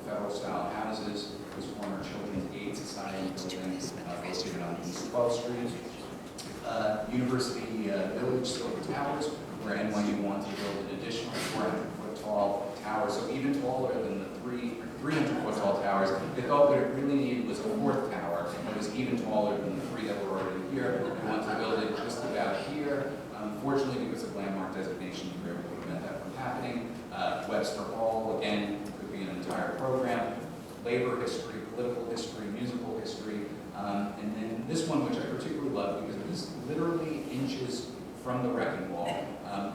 federal-style houses, was former Children's Aid Society building located on East 12th Street. University Village Silver Towers, where NYU wanted to build an additional 400-foot tall tower, so even taller than the 300-foot tall towers. They thought what it really needed was a 4th tower that was even taller than the 3 that were already here. They wanted to build it just about here. Unfortunately, because of landmark designation, we were able to prevent that from happening. Webster Hall, again, could be an entire program. Labor history, political history, musical history. And then this one, which I particularly love because it is literally inches from the wrecking wall.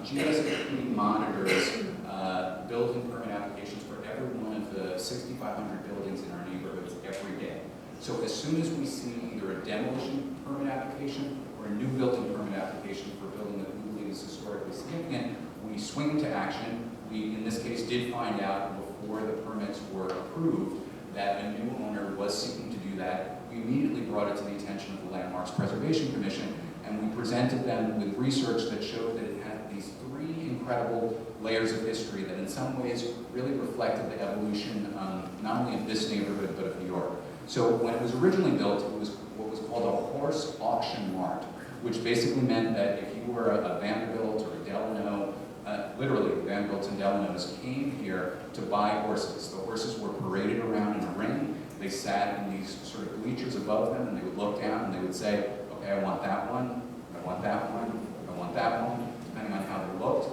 GVSHP monitors building permit applications for every one of the 6,500 buildings in our neighborhoods every day. So as soon as we see either a demolition permit application or a new building permit application for a building that we believe is historically significant, we swing into action. We, in this case, did find out before the permits were approved that a new owner was seeking to do that. We immediately brought it to the attention of the Landmarks Preservation Commission, and we presented them with research that showed that it had these 3 incredible layers of history that in some ways really reflected the evolution not only of this neighborhood but of New York. So when it was originally built, it was what was called a horse auction mart, which basically meant that if you were a Vanderbilt or a Delano, literally Vanderbilts and Delanos came here to buy horses. The horses were paraded around in a ring. They sat in these sort of bleachers above them, and they would look down and they would say, okay, I want that one, I want that one, I want that one, depending on how they looked.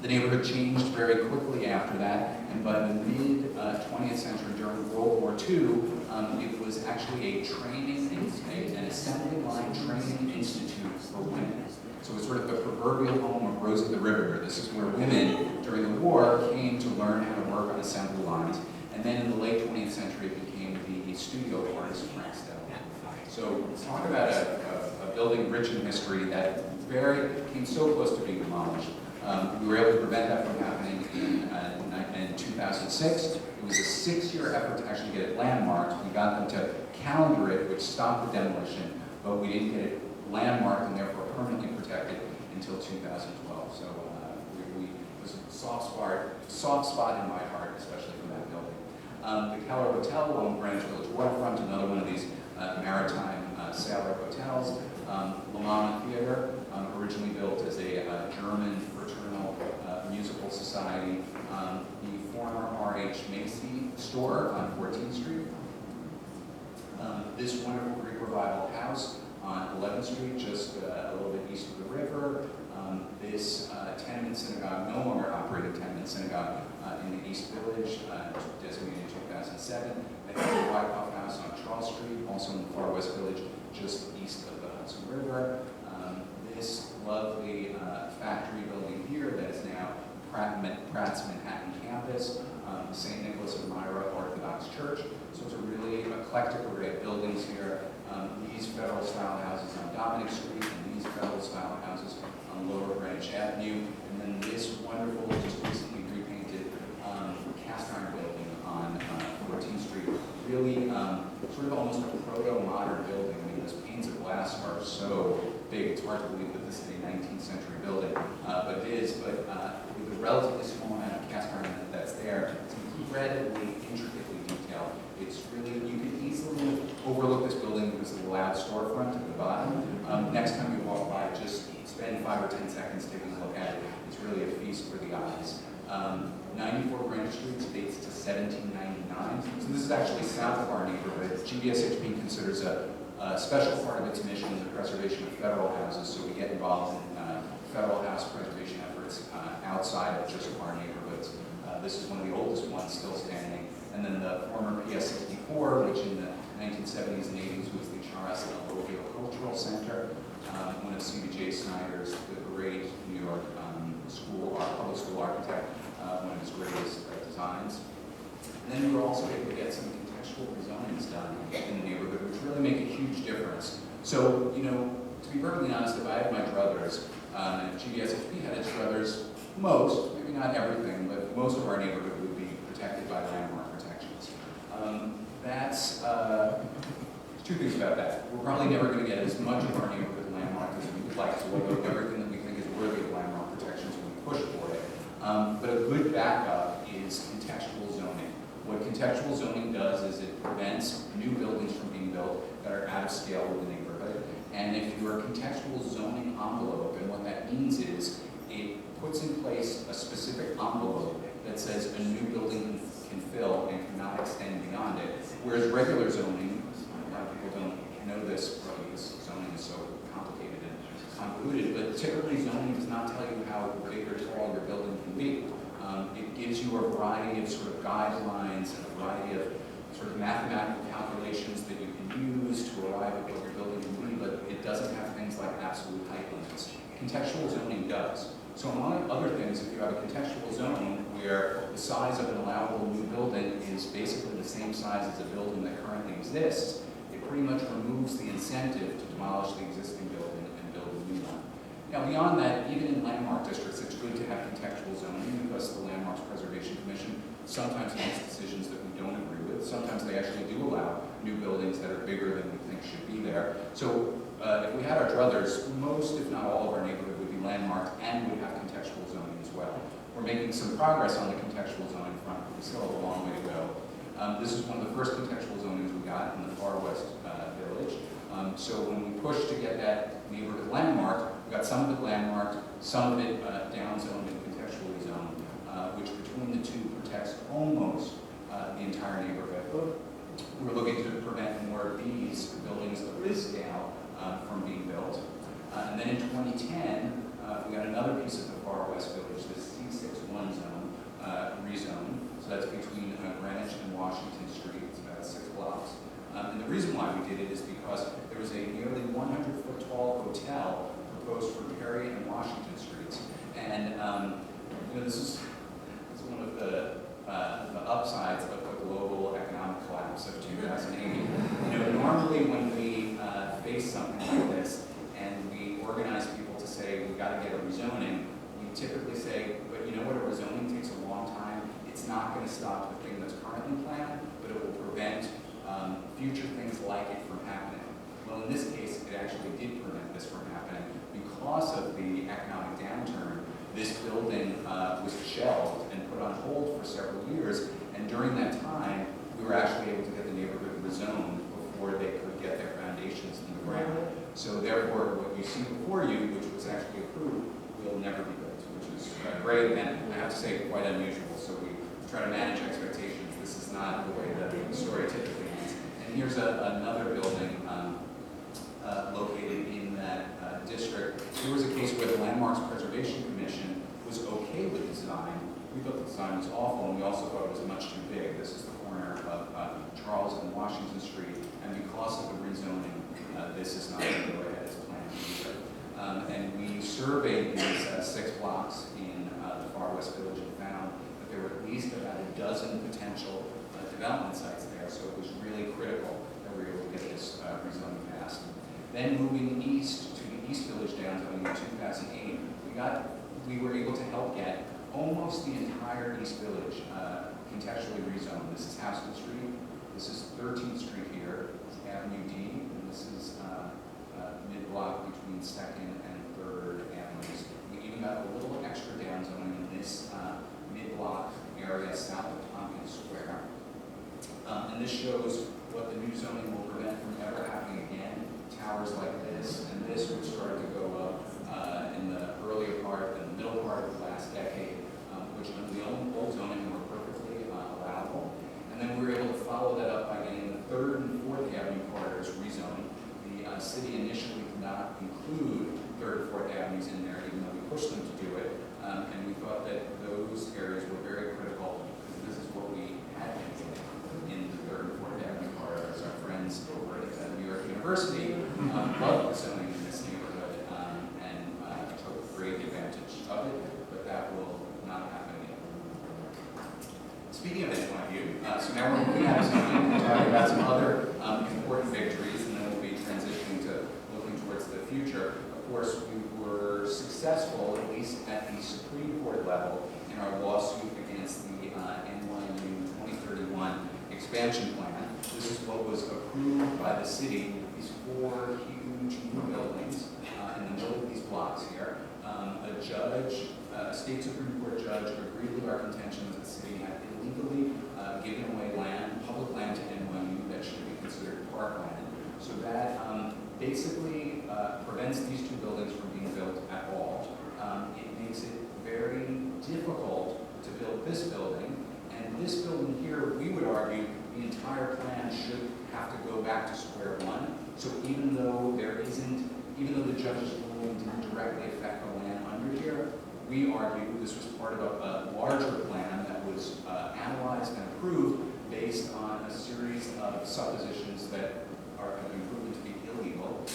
The neighborhood changed very quickly after that, and by the mid-20th century, during World War II, it was actually a training, an assembly line training institute for women. So it's sort of the proverbial home of Rosie the Riveter. This is where women, during the war, came to learn how to work on assembly lines. And then in the late 20th century, it became the studio of artist Frank Stella. So talk about a building rich in history that came so close to being demolished. We were able to prevent that from happening in 2006. It was a 6-year effort to actually get it landmarked. We got them to calendar it, which stopped the demolition, but we didn't get it landmarked and therefore permanently protected until 2012. So it was a soft spot in my heart, especially from that building. The Keller Hotel on Greenwich Village waterfront, another one of these maritime sailor hotels. Lamana Theater, originally built as a German fraternal musical society. The former R.H. Macy store on 14th Street. This wonderful Greek Revival house on 11th Street, just a little bit east of the river. This tenement synagogue, no longer operating tenement synagogue in the East Village, designated in 2007. I think the Wyckoff House on Charles Street, also in the Far West Village, just east of the Hudson River. This lovely factory building here that is now Pratt's Manhattan campus, St. Nicholas of Myra Orthodox Church. So it's a really eclectic array of buildings here. These federal-style houses on Dominic Street, and these federal-style houses on Lower Greenwich Avenue, and then this wonderful, just recently repainted cast iron building on 14th Street. Really sort of almost a proto-modern building. I mean, those panes of glass are so big, it's hard to believe that this is a 19th century building, but it is. But with a relatively small amount of cast iron that's there, it's incredibly intricately detailed. It's really, you can easily overlook this building because of the loud storefront at the bottom. Next time you walk by, just spend 5 or 10 seconds taking a look at it. It's really a feast for the eyes. 94 Greenwich Street dates to 1799. So this is actually south of our neighborhood. GVSHP considers a special part of its mission the preservation of federal houses, so we get involved in federal house preservation efforts outside of just our neighborhoods. This is one of the oldest ones still standing. And then the former PS 64, which in the 1970s and 80s was the Charles Louisville Cultural Center, one of C.B.J. Snyder's, the great New York public school architect, one of his greatest designs. And then we were also able to get some contextual rezonings done in the neighborhood, which really make a huge difference. So, you know, to be perfectly honest, if I had my druthers, and GVSHP had its druthers, most, maybe not everything, but most of our neighborhood would be protected by landmark protections. There's two things about that. We're probably never going to get as much of our neighborhood landmarked as we would like to, although everything that we think is worthy of landmark protections, we push for it. But a good backup is contextual zoning. What contextual zoning does is it prevents new buildings from being built that are out of scale with the neighborhood. And if you're a contextual zoning envelope, and what that means is it puts in place a specific envelope that says a new building can fill and cannot extend beyond it. Whereas regular zoning, a lot of people don't know this because zoning is so complicated and convoluted, but typically zoning does not tell you how big or tall your building can be. It gives you a variety of sort of guidelines and a variety of sort of mathematical calculations that you can use to arrive at what your building can be, but it doesn't have things like absolute height limits. Contextual zoning does. So among other things, if you have a contextual zone where the size of an allowable new building is basically the same size as a building that currently exists, it pretty much removes the incentive to demolish the existing building and build a new one. Now beyond that, even in landmark districts, it's good to have contextual zoning because the Landmarks Preservation Commission sometimes makes decisions that we don't agree with. Sometimes they actually do allow new buildings that are bigger than we think should be there. So if we had our druthers, most, if not all, of our neighborhood would be landmarked and would have contextual zoning as well. We're making some progress on the contextual zoning front, but we still have a long way to go. This is one of the first contextual zonings we got in the Far West Village. So when we pushed to get that neighborhood landmarked, we got some of it landmarked, some of it downzoned and contextually zoned, which between the two protects almost the entire neighborhood. We're looking to prevent more of these buildings of this scale from being built. And then in 2010, we got another piece of the Far West Village, the C61 zone, rezoned. So that's between Greenwich and Washington Street. It's about 6 blocks. And the reason why we did it is because there was a nearly 100-foot tall hotel proposed for Perry and Washington Streets. And you know, this is one of the upsides of the global economic collapse of 2008. You know, normally when we face something like this and we organize people to say we got to get a rezoning, we typically say, but you know what, a rezoning takes a long time. It's not going to stop the thing that's currently planned, but it will prevent future things like it from happening. Well, in this case, it actually did prevent this from happening. Because of the economic downturn, this building was shelved and put on hold for several years, and during that time, we were actually able to get the neighborhood rezoned before they could get their foundations in the ground. So therefore, what you see before you, which was actually approved, will never be built, which is great, and I have to say, quite unusual. So we try to manage expectations. This is not the way that the story typically is. And here's another building located in that district. There was a case where the Landmarks Preservation Commission was okay with the design. We thought the design was awful, and we also thought it was much too big. This is the corner of Charles and Washington Street, and because of the rezoning, this is not going to go ahead as planned either. And we surveyed these 6 blocks in the far west village and found that there were at least about a dozen potential development sites there, so it was really critical that we were able to get this rezoning passed. Then moving east to the East Village downtown in 2008, we were able to help get almost the entire East Village contextually rezoned. This is Houston Street, this is 13th Street here, this is Avenue D, and this is mid-block between 2nd and 3rd Avenues. We even got a little extra downzoning in this mid-block area south of Tompkins Square. And this shows what the new zoning will prevent from ever happening again. Towers like this and this, which started to go up in the earlier part and the middle part of the last decade, which under the old zoning were perfectly allowable. And then we were able to follow that up by getting the 3rd and 4th Avenue corridors rezoned. The city initially did not include 3rd and 4th Avenues in there, even though we pushed them to do it. And we thought that those areas were very critical, because this is what we had been doing in the 3rd and 4th Avenue corridors. Our friends over at New York University loved the zoning in this neighborhood and took great advantage of it, but that will not happen again. Speaking of NYU, so now we're moving out of zoning and talking about some other important victories, and then we'll be transitioning to looking towards the future. Of course, we were successful, at least at the Supreme Court level, in our lawsuit against the NYU 2031 expansion plan. This is what was approved by the city, these 4 huge new buildings in the middle of these blocks here. A state Supreme Court judge agreed with our contention that the city had illegally given away land, public land to NYU that should be considered parkland. So that basically prevents these 2 buildings from being built at all. It makes it very difficult to build this building, and this building here, we would argue, the entire plan should have to go back to square one. So even though the judge's ruling didn't directly affect the land under here, we argue this was part of a larger plan that was analyzed and approved based on a series of suppositions that have been proven to be illegal.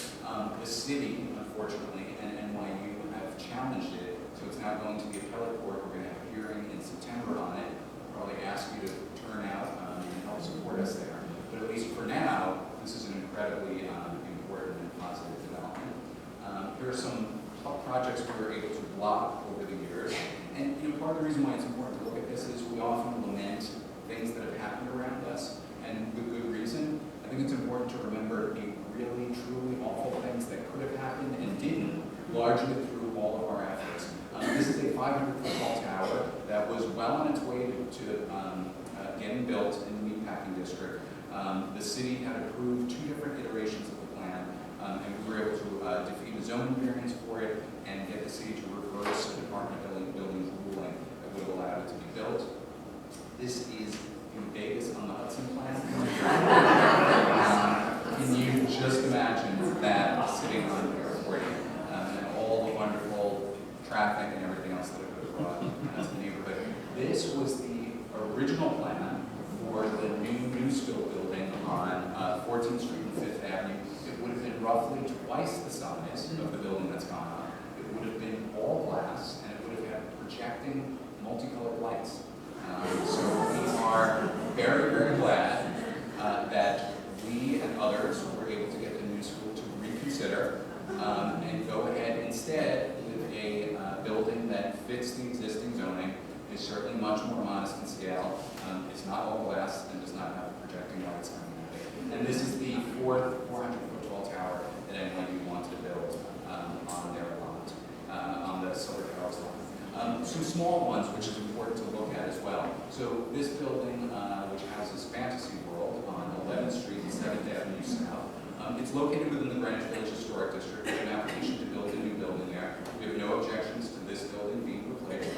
The city, unfortunately, and NYU have challenged it, so it's now going to the appellate court. We're going to have a hearing in September on it. I'll probably ask you to turn out and help support us there. But at least for now, this is an incredibly important and positive development. There are some projects we were able to block over the years. And part of the reason why it's important to look at this is we often lament things that have happened around us, and with good reason. I think it's important to remember the really, truly awful things that could have happened and didn't, largely through all of our efforts. This is a 500-foot tall tower that was well on its way to getting built in the meatpacking district. The city had approved 2 different iterations of the plan, and we were able to defeat a zoning variance for it and get the city to reverse the Department of Buildings ruling that would have allowed it to be built. This is in Vegas on the Hudson plan. Can you just imagine that sitting on the airport and all the wonderful traffic and everything else that it would have brought to the neighborhood? This was the original plan for the new school building on 14th Street and 5th Avenue. It would have been roughly twice the size of the building that's gone up. It would have been all glass, and it would have had projecting multicolored lights. So we are very, very glad that we and others were able to get the new school to reconsider and go ahead instead with a building building that fits the existing zoning, is certainly much more modest in scale. It's not all glass and does not have projecting lights coming out of it. And this is the fourth 400-foot tall tower that NYU wants to build on their lot, on the Solar Towers lot. Some small ones, which is important to look at as well. So this building, which houses Fantasy World on 11th Street and 7th Avenue South, it's located within the Greenwich Village Historic District. We have an application to build a new building there. We have no objections to this building being replaced.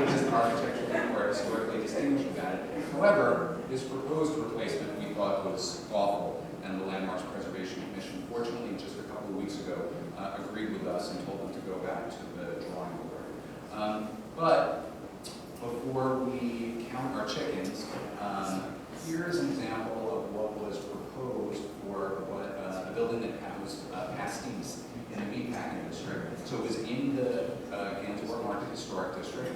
Just architecturally or historically distinguished about it. However, this proposed replacement we thought was awful, and the Landmarks Preservation Commission, fortunately, just a couple of weeks ago, agreed with us and told them to go back to the drawing board. But before we count our chickens, here's an example of what was proposed for a building that housed pasties in the meatpacking district. So it was in the Gansevoort Market Historic District.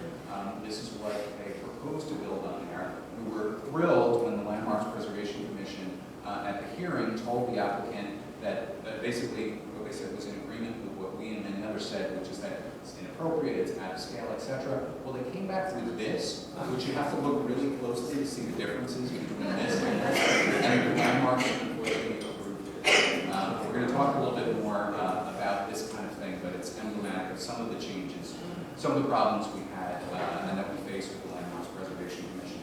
This is what they proposed to build on there. We were thrilled when the Landmarks Preservation Commission at the hearing told the applicant that basically what they said was in agreement with what we and many others said, which is that it's inappropriate, it's out of scale, etc. Well, they came back with this, which you have to look really closely to see the differences between this and the Landmarks unfortunately approved it. We're going to talk a little bit more about this kind of thing, but it's emblematic of some of the changes, some of the problems we had and that we faced with the Landmarks Preservation Commission.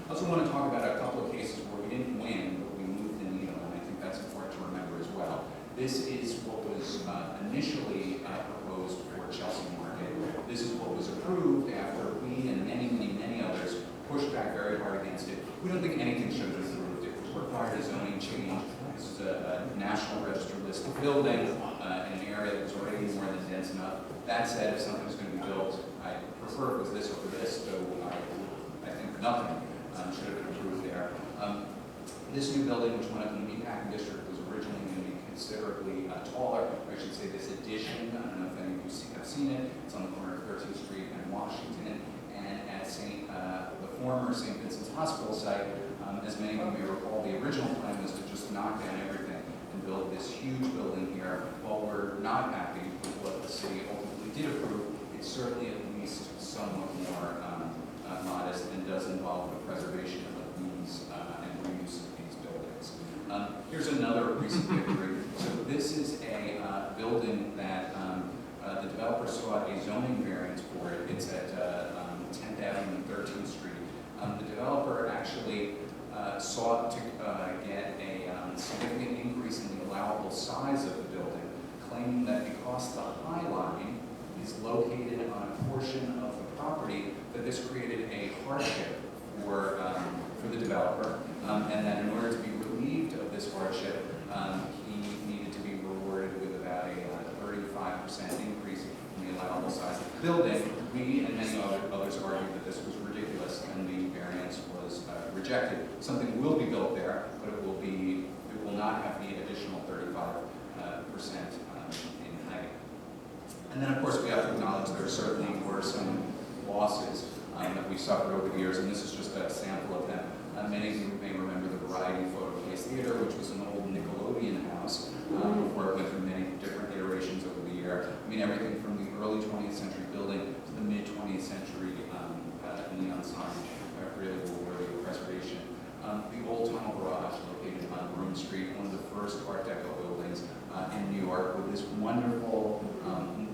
I also want to talk about a couple of cases where we didn't win, but we moved the needle, and I think that's important to remember as well. This is what was initially proposed for Chelsea Market. This is what was approved after we and many others pushed back very hard against it. We don't think anything should have been approved. It required a zoning change. This is a National Register listed building in an area that was already more than dense enough. That said, if something was going to be built, I prefer it was this over this, so I think nothing should have been approved there. This new building, which went up in the meatpacking district, was originally going to be considerably taller. Or I should say this addition, I don't know if any of you have seen it, it's on the corner of 13th Street and Washington, and at the former St. Vincent's Hospital site. As many of you may recall, the original plan was to just knock down everything and build this huge building here. While we're not happy with what the city ultimately did approve, it's certainly at least somewhat more modest and does involve the preservation of these and reuse of these buildings. Here's another recent victory. So this is a building that the developer sought a zoning variance for it. It's at 10th Avenue and 13th Street. The developer actually sought to get a significant increase in the allowable size of the building, claiming that because the High Line is located on a portion of the property, that this created a hardship for the developer, and that in order to be relieved of this hardship, he needed to be rewarded with about a 35% increase in the allowable size of the building. We and many others argued that this was ridiculous, and the variance was rejected. Something will be built there, but it will not have the additional 35% in height. And then, of course, we have to acknowledge there certainly were some losses that we suffered over the years, and this is just a sample of them. Many of you may remember the Variety Photo Place Theater, which was an old Nickelodeon house before it went through many different iterations over the year. I mean, everything from the early 20th century building to the mid-20th century neon sign really were worthy of preservation. The Old Tunnel Garage, located on Broome Street, one of the first Art Deco buildings in New York, with this wonderful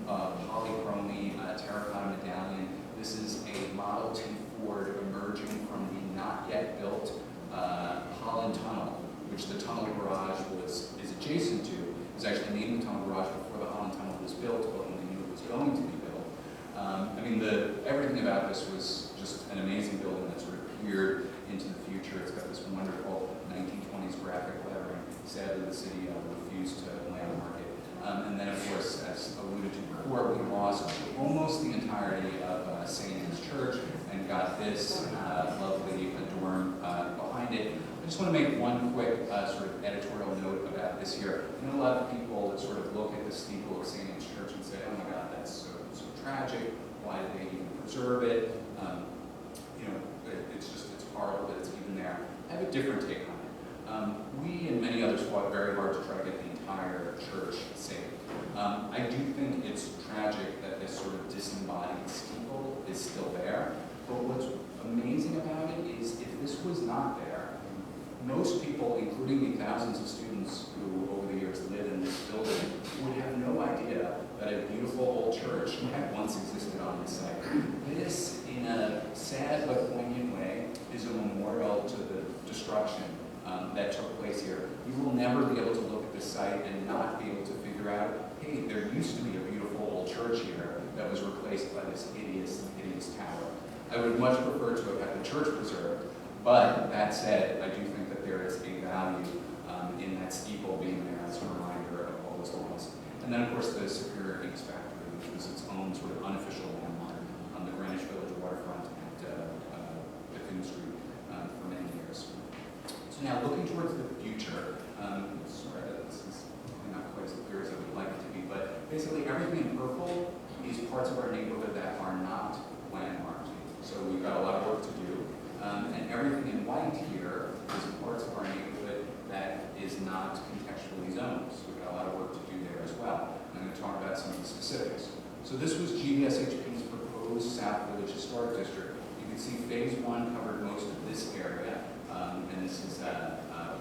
polychromy terracotta medallion. This is a Model T Ford emerging from the not yet built Holland Tunnel, which the Tunnel Garage is adjacent to. It was actually named the Tunnel Garage before the Holland Tunnel was built, but when they knew it was going to be built. I mean, everything about this was just an amazing building that sort of peered into the future. It's got this wonderful 1920s graphic lettering. Sadly, the city refused to landmark it. And then, of course, as alluded to before, we lost almost the entirety of St. Anne's Church and got this lovely dorm behind it. I just want to make one quick sort of editorial note about this here. I know a lot of people that sort of look at the steeple of St. Anne's Church and say, oh my God, that's so tragic. Why did they even preserve it? It's horrible that it's even there. I have a different take on it. We and many others fought very hard to try to get the entire church saved. I do think it's tragic that church had once existed on this site. This, in a sad but poignant way, is a memorial to the destruction that took place here. You will never be able to look at this site and not be able to figure out, hey, there used to be a beautiful old church here that was replaced by this hideous tower. I would much prefer to have had the church preserved, but that said, I do think that there is a value in that steeple being there as a reminder of all this loss. And then, of course, the Superior Inks Factory, which was its own sort of unofficial landmark on the Greenwich Village waterfront at Victories Street for many years. So now, looking towards the future, sorry that this is not quite as clear as I would like it to be, but basically everything in purple is parts of our neighborhood that are not landmarked. So we've got a lot of work to do. And everything in white here is parts of our neighborhood that is not contextually zoned. So we've got a lot of work to do there as well. I'm going to talk about some of the specifics. So this was GVSHP's proposed South Village Historic District. You can see phase 1 covered most of this area, and this is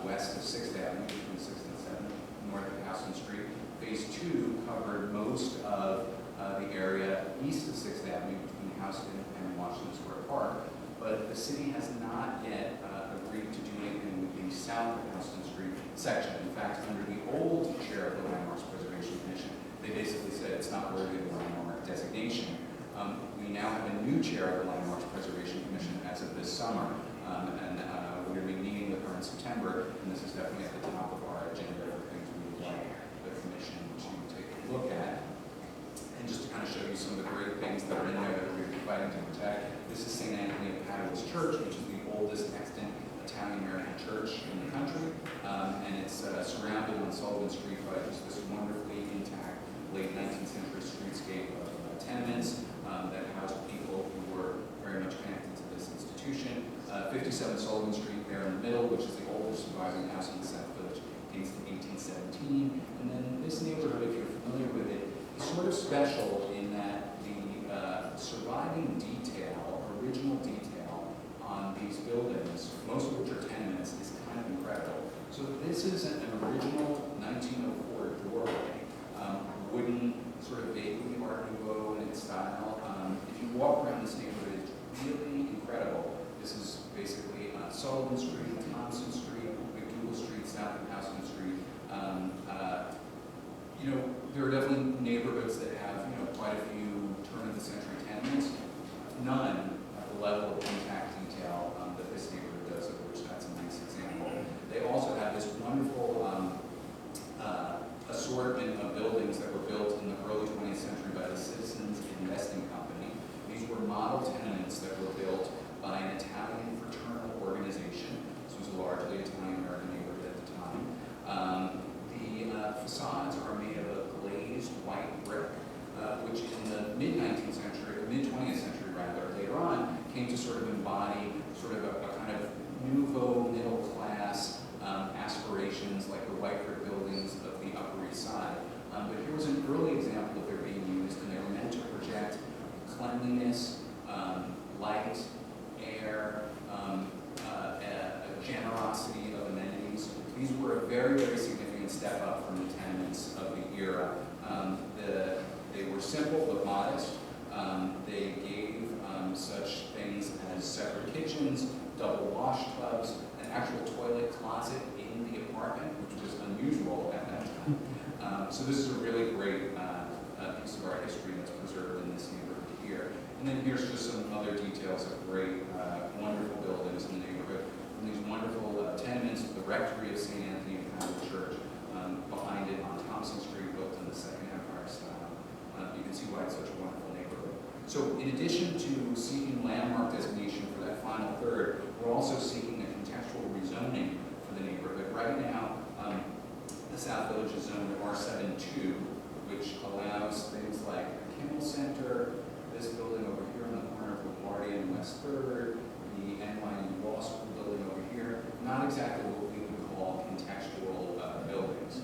west of 6th Avenue, between 6th and 7th, north of Hudson Street. Phase 2 covered most of the area east of 6th Avenue, between Houston and Washington Square Park. But the city has not yet agreed to do anything with the south of Hudson Street section. In fact, under the old chair of the Landmarks Preservation Commission, they basically said it's not worthy of a landmark designation. We now have a new chair of the Landmarks Preservation Commission as of this summer, and we're going to be meeting with her in September, and this is definitely at the top of our agenda for things we would like the commission to take a look at. And just to kind of show you some of the great things that are in there that we're fighting to protect. This is St. Anthony of Padua's Church, which is the oldest extant Italian-American church in the country, and it's surrounded on Sullivan Street by just this wonderfully intact late 19th century streetscape of tenements that housed people who were very much connected to this institution. 57 Sullivan Street there in the middle, which is the oldest surviving house in the South Village, dates to 1817. And then this neighborhood, if you're familiar with it, is sort of special in that the surviving detail, original detail on these buildings, most of which are tenements, is kind of incredible. So this is an original 1904 doorway, wooden, sort of vaguely Art Nouveau in its style. If you walk around this neighborhood, it's really incredible. This is basically Sullivan Street, Thompson Street, McDougal Street, South of Houston Street. You know, there are definitely neighborhoods that have, you know, quite a few turn-of-the-century tenements. None at the level of intact detail that this neighborhood does, of which that's a nice example. They also have this wonderful assortment of buildings that were built in the early 20th century by the Citizens Investing Company. These were model tenements that were built by an Italian fraternal organization. This was a largely Italian-American neighborhood at the time. The facades are made of a glazed white brick, which in the mid-19th century, or mid-20th century rather, later on, came to sort of embody sort of a kind of nouveau middle-class aspirations like the white brick buildings of the Upper East Side. But here was an early example of their being used, and they were meant to project cleanliness, light, air, a generosity of amenities. These were a very, very significant step up from the tenements of the era. They were simple but modest. They gave such things as separate kitchens, double wash tubs, an actual toilet closet in the apartment, which was unusual at that time. So this is a really great piece of art history that's preserved in this neighborhood here. And then here's just some other details of great, wonderful buildings in the neighborhood. And these wonderful tenements, the rectory of St. Anthony of Padua Church, behind it on Thompson Street, built in the Second Empire style. You can see why it's such a wonderful neighborhood. So in addition to seeking landmark designation for that final third, we're also seeking a contextual rezoning for the neighborhood. Right now, the South Village is zoned R7-2, which allows things like a Kimmel Center, this building over here on the corner of LaGuardia and West 3rd, the NYU Law School building over here, not exactly what we would call contextual buildings.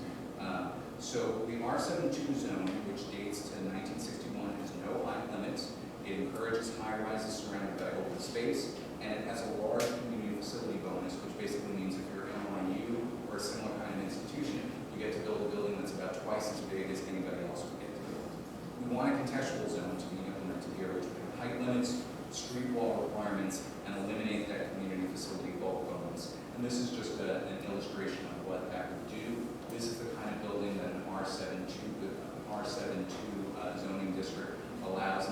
So the R7-2 zone, which dates to 1961, has no height limits. It encourages high-rises surrounded by open space, and it has a large community facility bonus, which basically means if you're NYU or a similar kind of institution, you get to build a building that's about twice as big as anybody else would get to build. We want a contextual zone.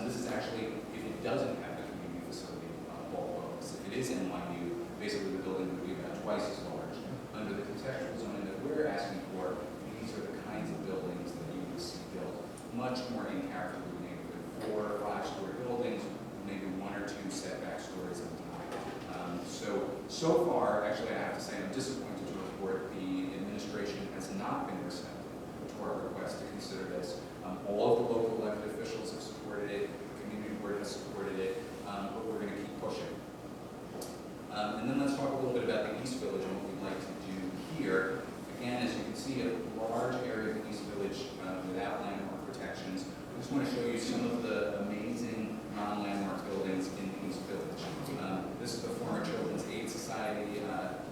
This is actually, if it doesn't have the community facility bulk bonus, if it is NYU, basically the building would be about twice as large. Under the contextual zoning that we're asking for, these are the kinds of buildings that you would see built much more in character with neighborhood, 4 or 5-story buildings, maybe 1 or 2 setback stories at a time. So far, actually, I have to say I'm disappointed to report the administration has not been receptive to our request to consider this. All of the local elected officials have supported it, the community board has supported it, but we're going to keep pushing. And then let's talk a little bit about the East Village and what we'd like to do here. Again, as you can see, a large area of the East Village without landmark protections. I just want to show you some of the amazing non-landmark buildings in the East Village. This is the former Children's Aid Society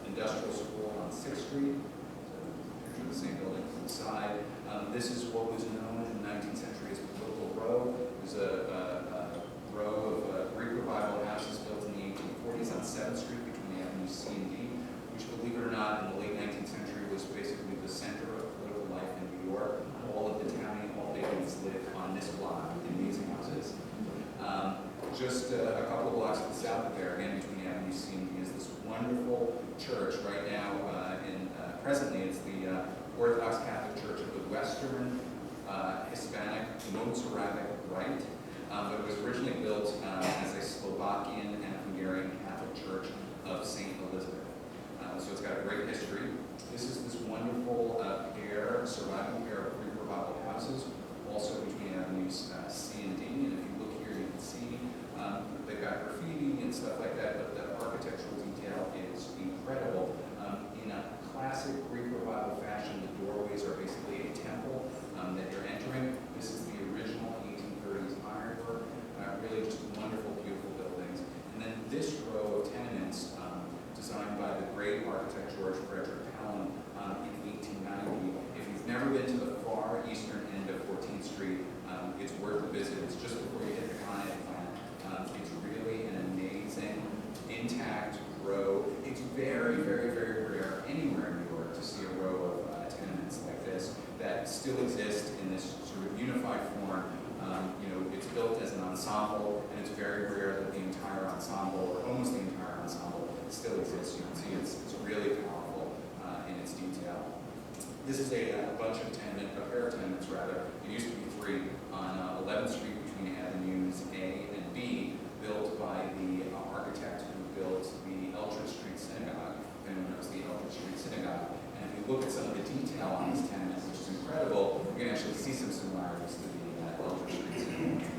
Industrial School on 6th Street. So, picture the same building from the side. This is what was known in the 19th century as Political Row. It was a row of Greek revival houses built in the 1840s on 7th Street between the Avenues C and D, which, believe it or not, in the late 19th century was basically the center of political life in New York. All of the town, all bigots lived on this block in these houses. Just a couple of blocks to the south of there, again between Avenue C and D, is this wonderful church. Right now, presently, it's the Orthodox Catholic Church of the Western Hispanic Mozarabic Rite, but it was originally built as a Slovakian and Hungarian Catholic Church of St. Elizabeth. So it's got a great history. This is this wonderful surviving pair of Greek revival houses, also between Avenues C and D. And if you look here, you can see they've got graffiti and stuff like that, but the architectural detail is incredible. In a classic Greek revival fashion, the doorways are basically a temple that you're entering. This is the original 1830s ironwork. Really just wonderful, beautiful buildings. And then this row of tenements, designed by the great architect George Frederick Hallam in 1890. If you've never been to the far eastern end of 14th Street, it's worth a visit. It's just before you hit the Conant plant. It's really an amazing, intact row. It's very, very, very rare anywhere in New York to see a row of tenements like this that still exist in this sort of unified form. It's built as an ensemble, and it's very rare that the entire ensemble, or almost the entire ensemble, still exists. You can see it's really powerful in its detail. This is a bunch of a pair of tenements rather. It used to be 3 on 11th Street between Avenues A and B, built by the architect who built the Eldridge Street Synagogue. If anyone knows the Eldridge Street Synagogue. And if you look at some of the detail on these tenements, which is incredible, you can actually see some similarities to the Eldridge Street Synagogue.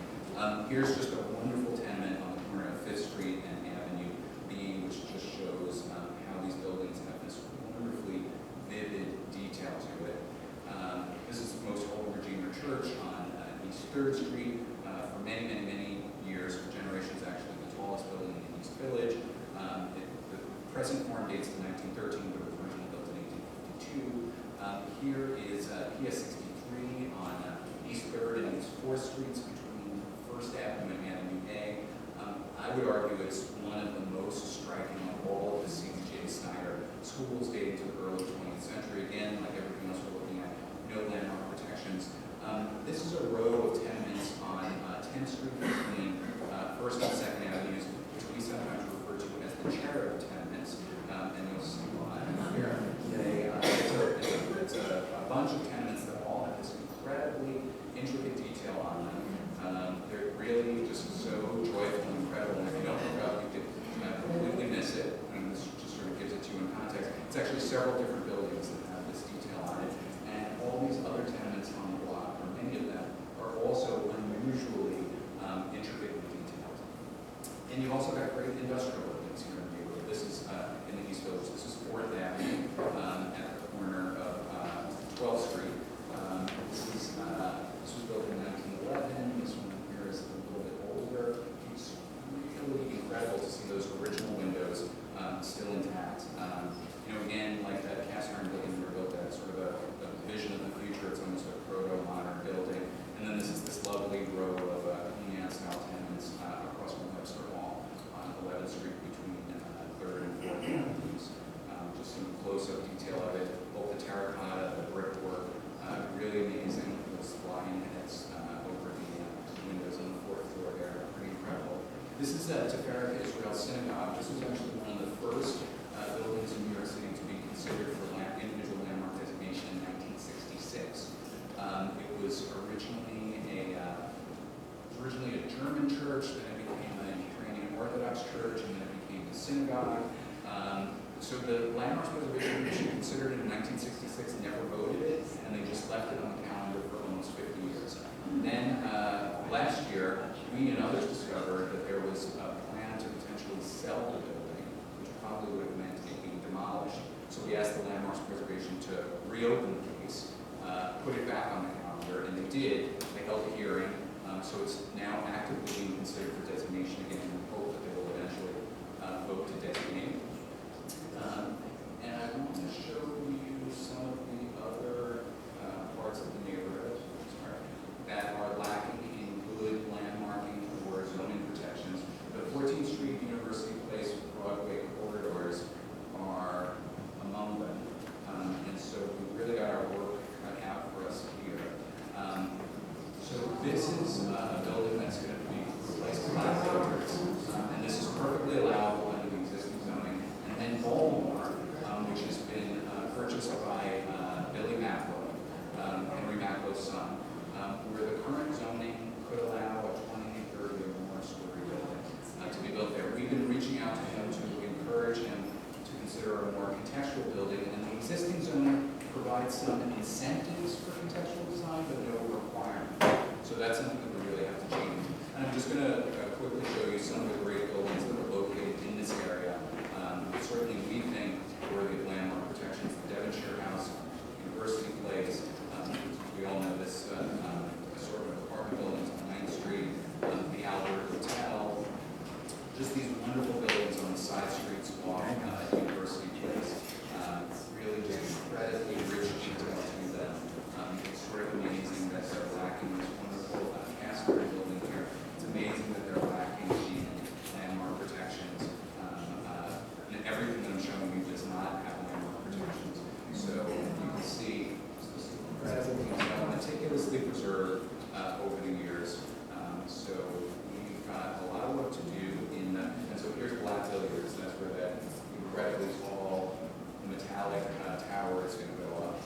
Here's just a wonderful tenement on the corner of 5th Street and Avenue B, which just shows how these buildings have this wonderfully vivid detail to it. This is the Most Holy Redeemer Church on East 3rd Street. For many, many, many years, for generations actually, the tallest building in the East Village. The present form dates to 1913, but it was originally built in 1852. Here is PS 63 on East 3rd and East 4th Streets between 1st Avenue and Avenue A. I would argue it's one of the most striking of all of the C.J. Snyder schools dating to the early 20th century. Again, like everything else we're looking at, no landmark protections. This is a row of tenements on 10th Street between 1st and 2nd Avenues, which we sometimes refer to as the cherub tenements. And you'll see why here. It's a bunch of tenements that all have this incredibly intricate detail on them. They're really just so joyful and incredible. And if you don't look up, you could completely miss it. And this just sort of gives it to you in context. It's actually several different buildings that have this detail on it. And all these other tenements on the block, or many of them, are also unusually intricately detailed. And you've also got great industrial buildings here in the neighborhood. This is in the East Village. This is 4th Avenue at the corner of 12th Street. This was built in 1911. This one here is a little bit older. It's really incredible to see those original windows still intact. Again, like that cast iron building we were built at, sort of a vision of the future. It's almost a proto-modern building. And then this is this lovely row of Queen Anne style tenements across from Webster Hall on 11th Street between 3rd and 4th Avenues. Just some close-up detail of it, both the terracotta, the brickwork, This is Tifereth Israel Synagogue. This was actually one of the first buildings in New York City to be considered for individual landmark designation in 1966. It was originally a German church, then it became a Ukrainian Orthodox church, and then it became a synagogue. So the Landmarks Preservation Commission considered it in 1966, never voted it, and they just left it on the calendar for almost 50 years. Then last year, we and others discovered that there was a plan to potentially sell the building, which probably would have meant it being demolished. So we asked the Landmarks Preservation to reopen the case, put it back on the calendar, and they did. They held a hearing, so it's now actively being considered for designation again, and we hope that they will eventually vote to designate. And I want to show you some of the other parts of the neighborhood that are lacking in good landmarking or zoning protections. The 14th Street, University Place, Broadway corridors are among them. And so we really got our work cut out for us here. So this is a building that's going to be replaced with victories. And this is perfectly allowable under the existing zoning. And then Baltimore, which has been purchased by Billy Maclow, Henry Maclow's son, where the current zoning could allow a 20, 30, or more story building to be built there. We've been reaching out to him to encourage him to consider a more contextual building, and the existing zoning provides some incentives for contextual design, but no requirement. So that's something that we really have to change. And I'm just going to quickly show you some of the great buildings that are located in this area. Certainly we think worthy of landmark protections, the Devonshire House, University Place, we all know this sort of apartment buildings on 9th Street, the Albert Hotel, just these wonderful buildings on the side streets along University Place. Really just incredibly rich detail to them. It's sort of amazing that they're lacking this wonderful cast iron building here. It's amazing that they're lacking in landmark protections. And everything that I'm showing you does not have landmark protections. So you can see this incredible detail, meticulously preserved over the years. So we've got a lot of work to do in the, and so here's Black Billiards. That's where that incredibly tall metallic tower is going to go up.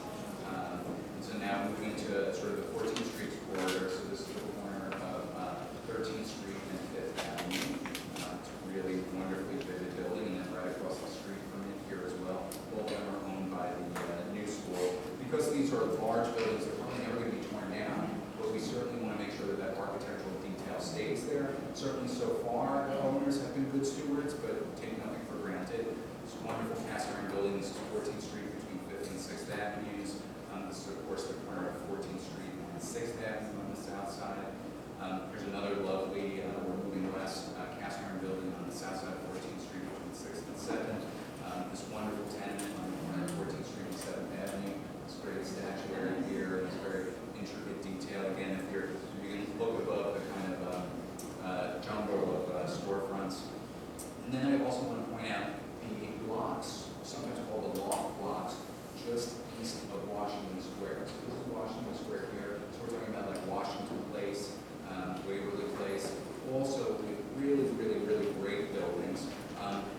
And so now moving to sort of the 14th Street corridor. So this is the corner of 13th Street and 5th Avenue. It's a really wonderfully fitted building, and then right across the street from it here as well. Both of them are owned by the new school. Because these are large buildings, they're probably never going to be torn down, but we certainly want to make sure that that architectural detail stays there. Certainly so far, the owners have been good stewards, but take nothing for granted. It's a wonderful cast iron building. This is 14th Street between 5th and 6th Avenues. This is, of course, the corner of 14th Street and 6th Avenue on the south side. Here's another lovely, we're moving west, cast iron building on the south side of 14th Street between 6th and 7th. This wonderful tenement on the corner of 14th Street and 7th Avenue. This great statuary here, this very intricate detail. Again, if you can look above the kind of jumble of storefronts. And then I also want to point out the blocks, sometimes called the loft blocks, just east of Washington Square. So this is Washington Square here. So we're talking about like Washington Place, Waverly Place. Also, really, really, really great buildings,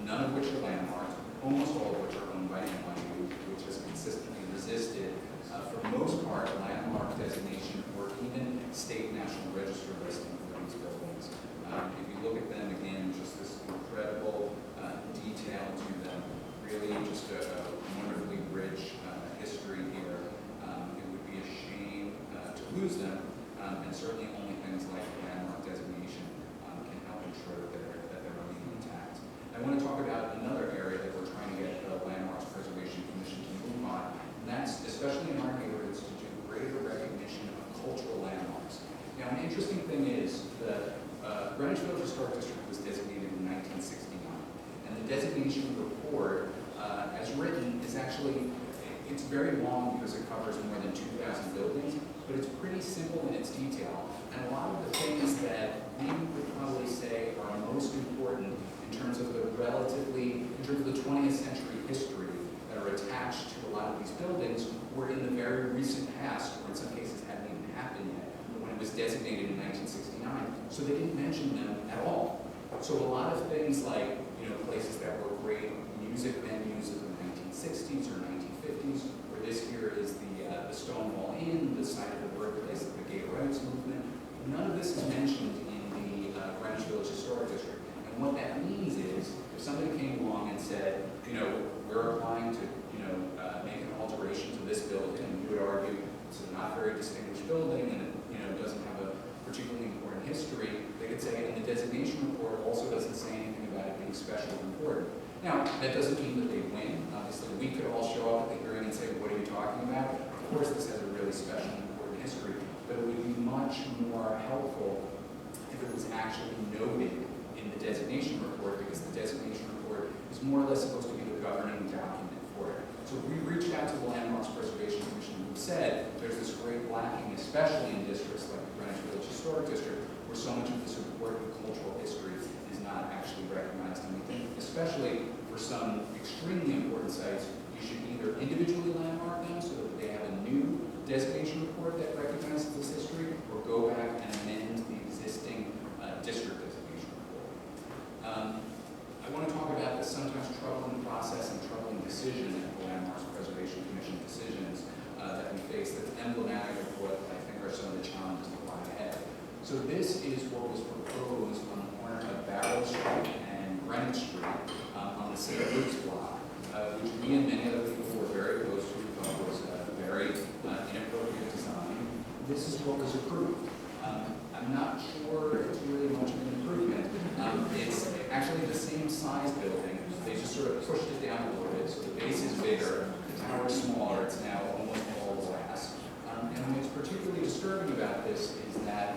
none of which are landmarked, almost all of which are owned by NYU, which has consistently resisted, for the most part, landmark designation or even state national register listing for these buildings. If you look at them again, just this incredible detail to them, really just a wonderfully rich history here. It would be a shame to lose them, and certainly only things like landmark designation can help ensure that they're remaining intact. I want to talk about another area that we're trying to get the Landmarks Preservation Commission to move on, and that's, especially in our neighborhoods, to do greater recognition of cultural landmarks. Now, an interesting thing is that Greenwich Village Historic District was designated in 1969, and the designation report, as written, is actually, it's very long because it covers more than 2,000 buildings, but it's pretty simple in its detail. And a lot of the things that we would probably say are most important in terms of the 20th century history that are attached to a lot of these buildings were in the very recent past, or in some cases hadn't even happened yet, when it was designated in 1969. So they didn't mention them at all. So a lot of things like, places that were great music venues of the 1960s or 1950s, where this here is the Stonewall Inn, the site of the birthplace of the gay rights movement. None of this is mentioned in the Greenwich Village Historic District. And what that means is, if somebody came along and said, we're applying to, make an alteration to this building, and you would argue it's a not very distinguished building and it, doesn't have a particularly important history, they could say, and the designation report also doesn't say anything about it being special or important. Now, that doesn't mean that they win. Obviously, we could all show up at the hearing and say, what are you talking about? Of course, this has a really special and important history, but it would be much more helpful if it was actually noted in the designation report, because the designation report is more or less supposed to be the governing document for it. So we reached out to the Landmarks Preservation Commission, who said there's this great lacking, especially in districts like the Greenwich Village Historic District, where so much of this important cultural history is not actually recognized. And we think, especially for some extremely important sites, you should either individually landmark them so that they have a new designation report that recognizes this history, or go back and amend the existing district designation report. I want to talk about the sometimes troubling process and troubling decision at the Landmarks Preservation Commission decisions that we face that's emblematic of what I think are some of the challenges that lie ahead. So this is what was proposed on the corner of Barrow Street and Greenwich Street on the St. Luke's block, which we and many other people were very opposed to, thought was a very inappropriate design. This is what was approved. I'm not sure it's really much of an improvement. It's actually the same size building. They just sort of pushed it down a little bit, so the base is bigger, the tower is smaller, it's now almost all glass. And what's particularly disturbing about this is that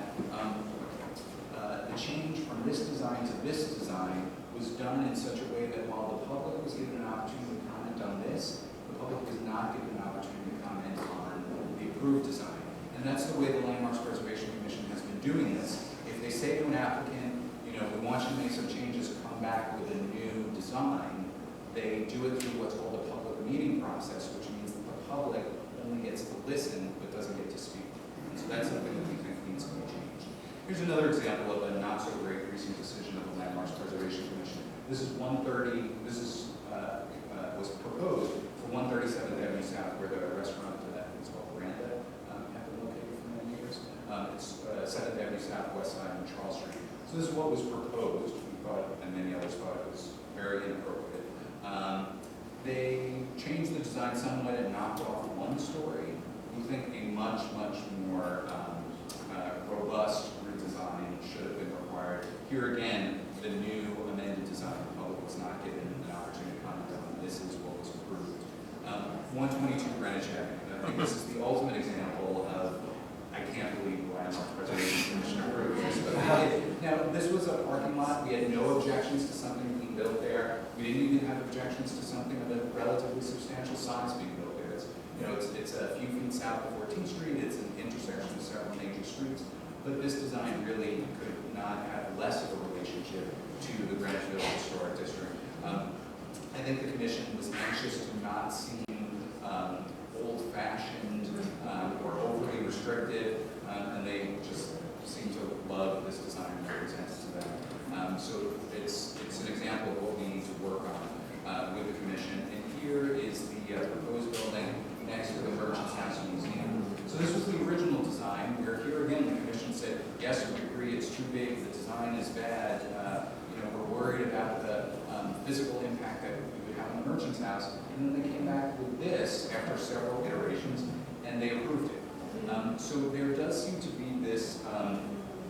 the change from this design to this design was done in such a way that while the public was given an opportunity to comment on this, the public was not given an opportunity to comment on the approved design. And that's the way the Landmarks Preservation Commission has been doing this. If they say to an applicant, we want you to make some changes, come back with a new design, they do it through what's called a public meeting process, which means that the public only gets to listen but doesn't get to speak. And so that's something that we think needs to be changed. Here's another example of a not so great recent decision of the Landmarks Preservation Commission. This is was proposed for 137th Avenue South, where the restaurant is called Miranda have been located for many years. It's 7th Avenue South, West Side, and Charles Street. So this is what was proposed. We thought, and many others thought it was very inappropriate. They changed the design somewhat and knocked off one story. We think a much, much more robust redesign should have been required. Here again, the new amended design, the public was not given an opportunity to comment on. This is what was approved. 122 Greenwich Avenue. I think this is the ultimate example of, I can't believe the Landmarks Preservation Commission approved this. But now, this was a parking lot. We had no objections to something being built there. We didn't even have objections to something of a relatively substantial size being built there. It's a few feet south of 14th Street. It's an intersection of several major streets. But this design really could not have less of a relationship to the Greenwich Village Historic District. I think the commission was anxious to not seem old-fashioned or overly restrictive, and they just seem to love this design that presents to them. So it's an example of what we need to work on with the commission. And here is the proposed building next to the Merchants House Museum. So this was the original design, where here again the commission said, yes, we agree it's too big, the design is bad, we're worried about the physical impact that we would have on the Merchants House. And then they came back with this after several iterations, and they approved it. So there does seem to be this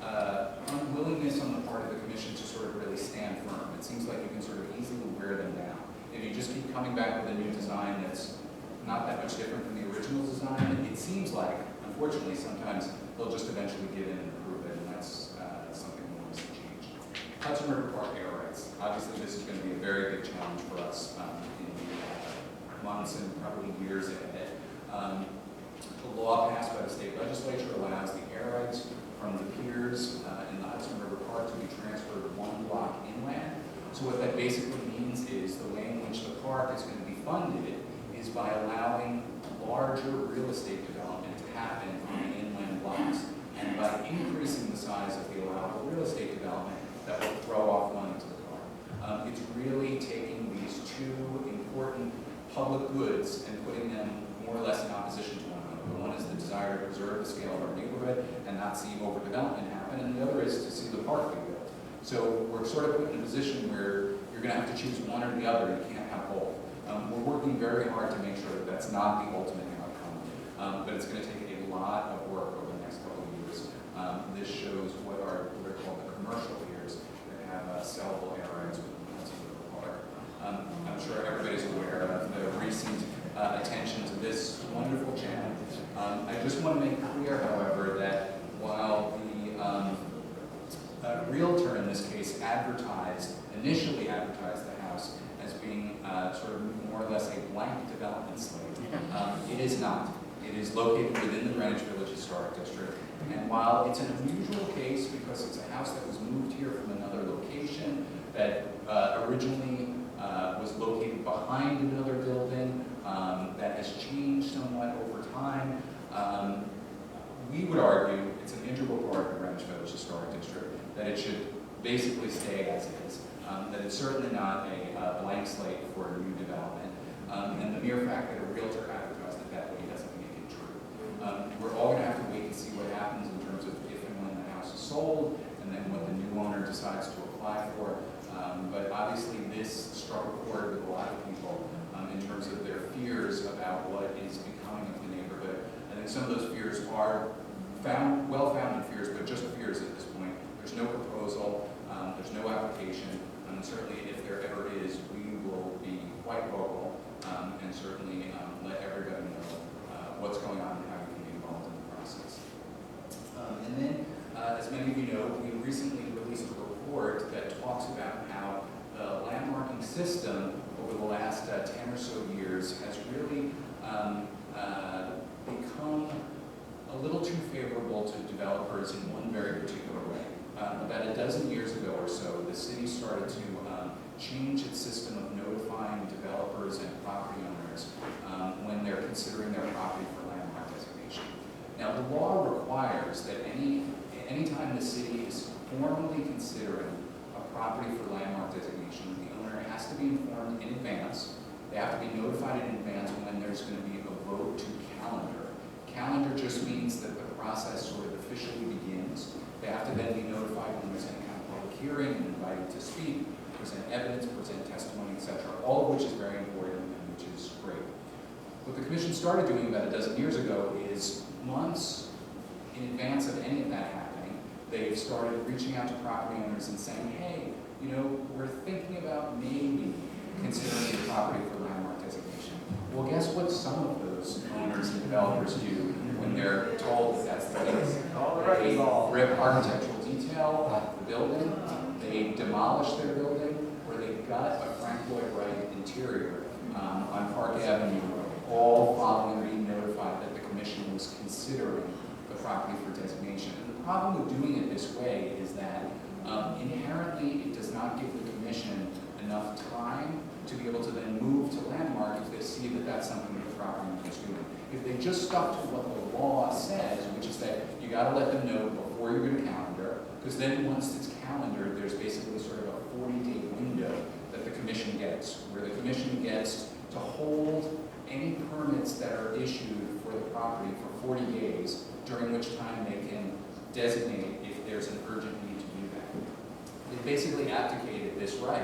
unwillingness on the part of the commission to sort of really stand firm. It seems like you can sort of easily wear them down. If you just keep coming back with a new design that's not that much different from the original design, it seems like, unfortunately, sometimes they'll just eventually give in and approve it, and that's something we want to see changed. Hudson River Park air rights. Obviously, this is going to be a very big challenge for us in the months and probably years ahead. The law passed by the state legislature allows the air rights from the piers in the Hudson River Park to be transferred one block inland. So what that basically means is the way in which the park is going to be funded is by allowing larger real estate development to happen on the inland blocks. And by increasing the size of the allowable real estate development, that will throw off public goods and putting them more or less in opposition to one another. One is the desire to preserve the scale of our neighborhood and not see overdevelopment happen, and the other is to see the park be built. So we're sort of put in a position where you're going to have to choose one or the other. You can't have both. We're working very hard to make sure that that's not the ultimate outcome, but it's going to take a lot of work over the next couple of years. This shows what are called the commercial piers that have sellable air rights with the Hudson River Park. I'm sure everybody's aware of the recent attention to this wonderful channel. I just want to make clear, however, that while the realtor in this case initially advertised the house as being sort of more or less a blank development slate, it is not. It is located within the Greenwich Village Historic District, and while it's an unusual case because it's a house that was moved here from another location that originally was located behind another building that has changed somewhat over time, we would argue it's an integral part of the Greenwich Village Historic District, that it should basically stay as is, that it's certainly not a blank slate for a new development, and the mere fact that a realtor advertised it that way doesn't make it true. We're all going to have to wait and see what happens in terms of if and when the house is sold, and then what the new owner decides to apply for. But obviously this struck a chord with a lot of people in terms of their fears about what is becoming of the neighborhood. I think some of those fears are well-founded fears, but just fears at this point. There's no proposal, there's no application, and certainly if there ever is, we will be quite vocal and certainly let everybody know what's going on and how you can be involved in the process. And then, as many of you know, we recently released a report that talks about how the landmarking system over the last 10 or so years has really become a little too favorable to developers in one very particular way. About a dozen years ago or so, the city started to change its system of notifying developers and property owners when they're considering their property for landmark designation. Now, the law requires that anytime the city is formally considering a property for landmark designation, the owner has to be informed in advance. They have to be notified in advance when there's going to be a vote to calendar. Calendar just means that the process sort of officially begins. They have to then be notified when there's any kind of public hearing and invited to speak, present evidence, present testimony, etc., all of which is very important and which is great. What the Commission started doing about a dozen years ago is months in advance of any of that happening, they've started reaching out to property owners and saying, hey, you know, we're thinking about maybe considering the property for landmark designation. Well, guess what some of those owners and developers do when they're told that that's the case? They rip architectural detail off the building, they demolish their building, or they gut a Frank Lloyd Wright interior on Park Avenue, all following being notified that the Commission was considering the property for designation. And the problem with doing it this way is that inherently it does not give the Commission enough time to be able to then move to landmark if they see that that's something that the property owner is doing. If they just stuck to what the law says, which is that you got to let them know before you're going to calendar, because then once it's calendared, there's basically sort of a 40-day window that the Commission gets, where the Commission gets to hold any permits that are issued for the property for 40 days, during which time they can designate if there's an urgent need to do that. They basically abdicated this right,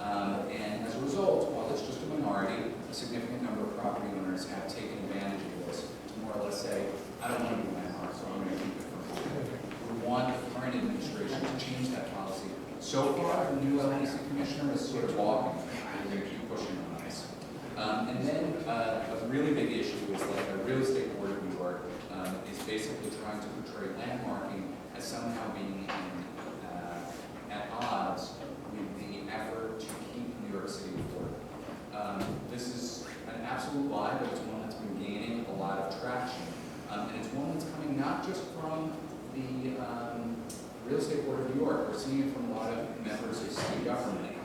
and as a result, while it's just a minority, a significant number of property owners have taken advantage of this to more or less say, I don't want to do landmark, so I'm going to keep it for free. We want the current administration to change that policy. So far, the new LDC commissioner is sort of walking. We're going to keep pushing on this. And then a really big issue is that the Real Estate Board of New York is basically trying to portray landmarking as somehow being at odds with the effort to keep New York City affordable. This is an absolute lie, but it's one that's been gaining a lot of traction. And it's one that's coming not just from the Real Estate Board of New York. We're seeing it from a lot of members of city government.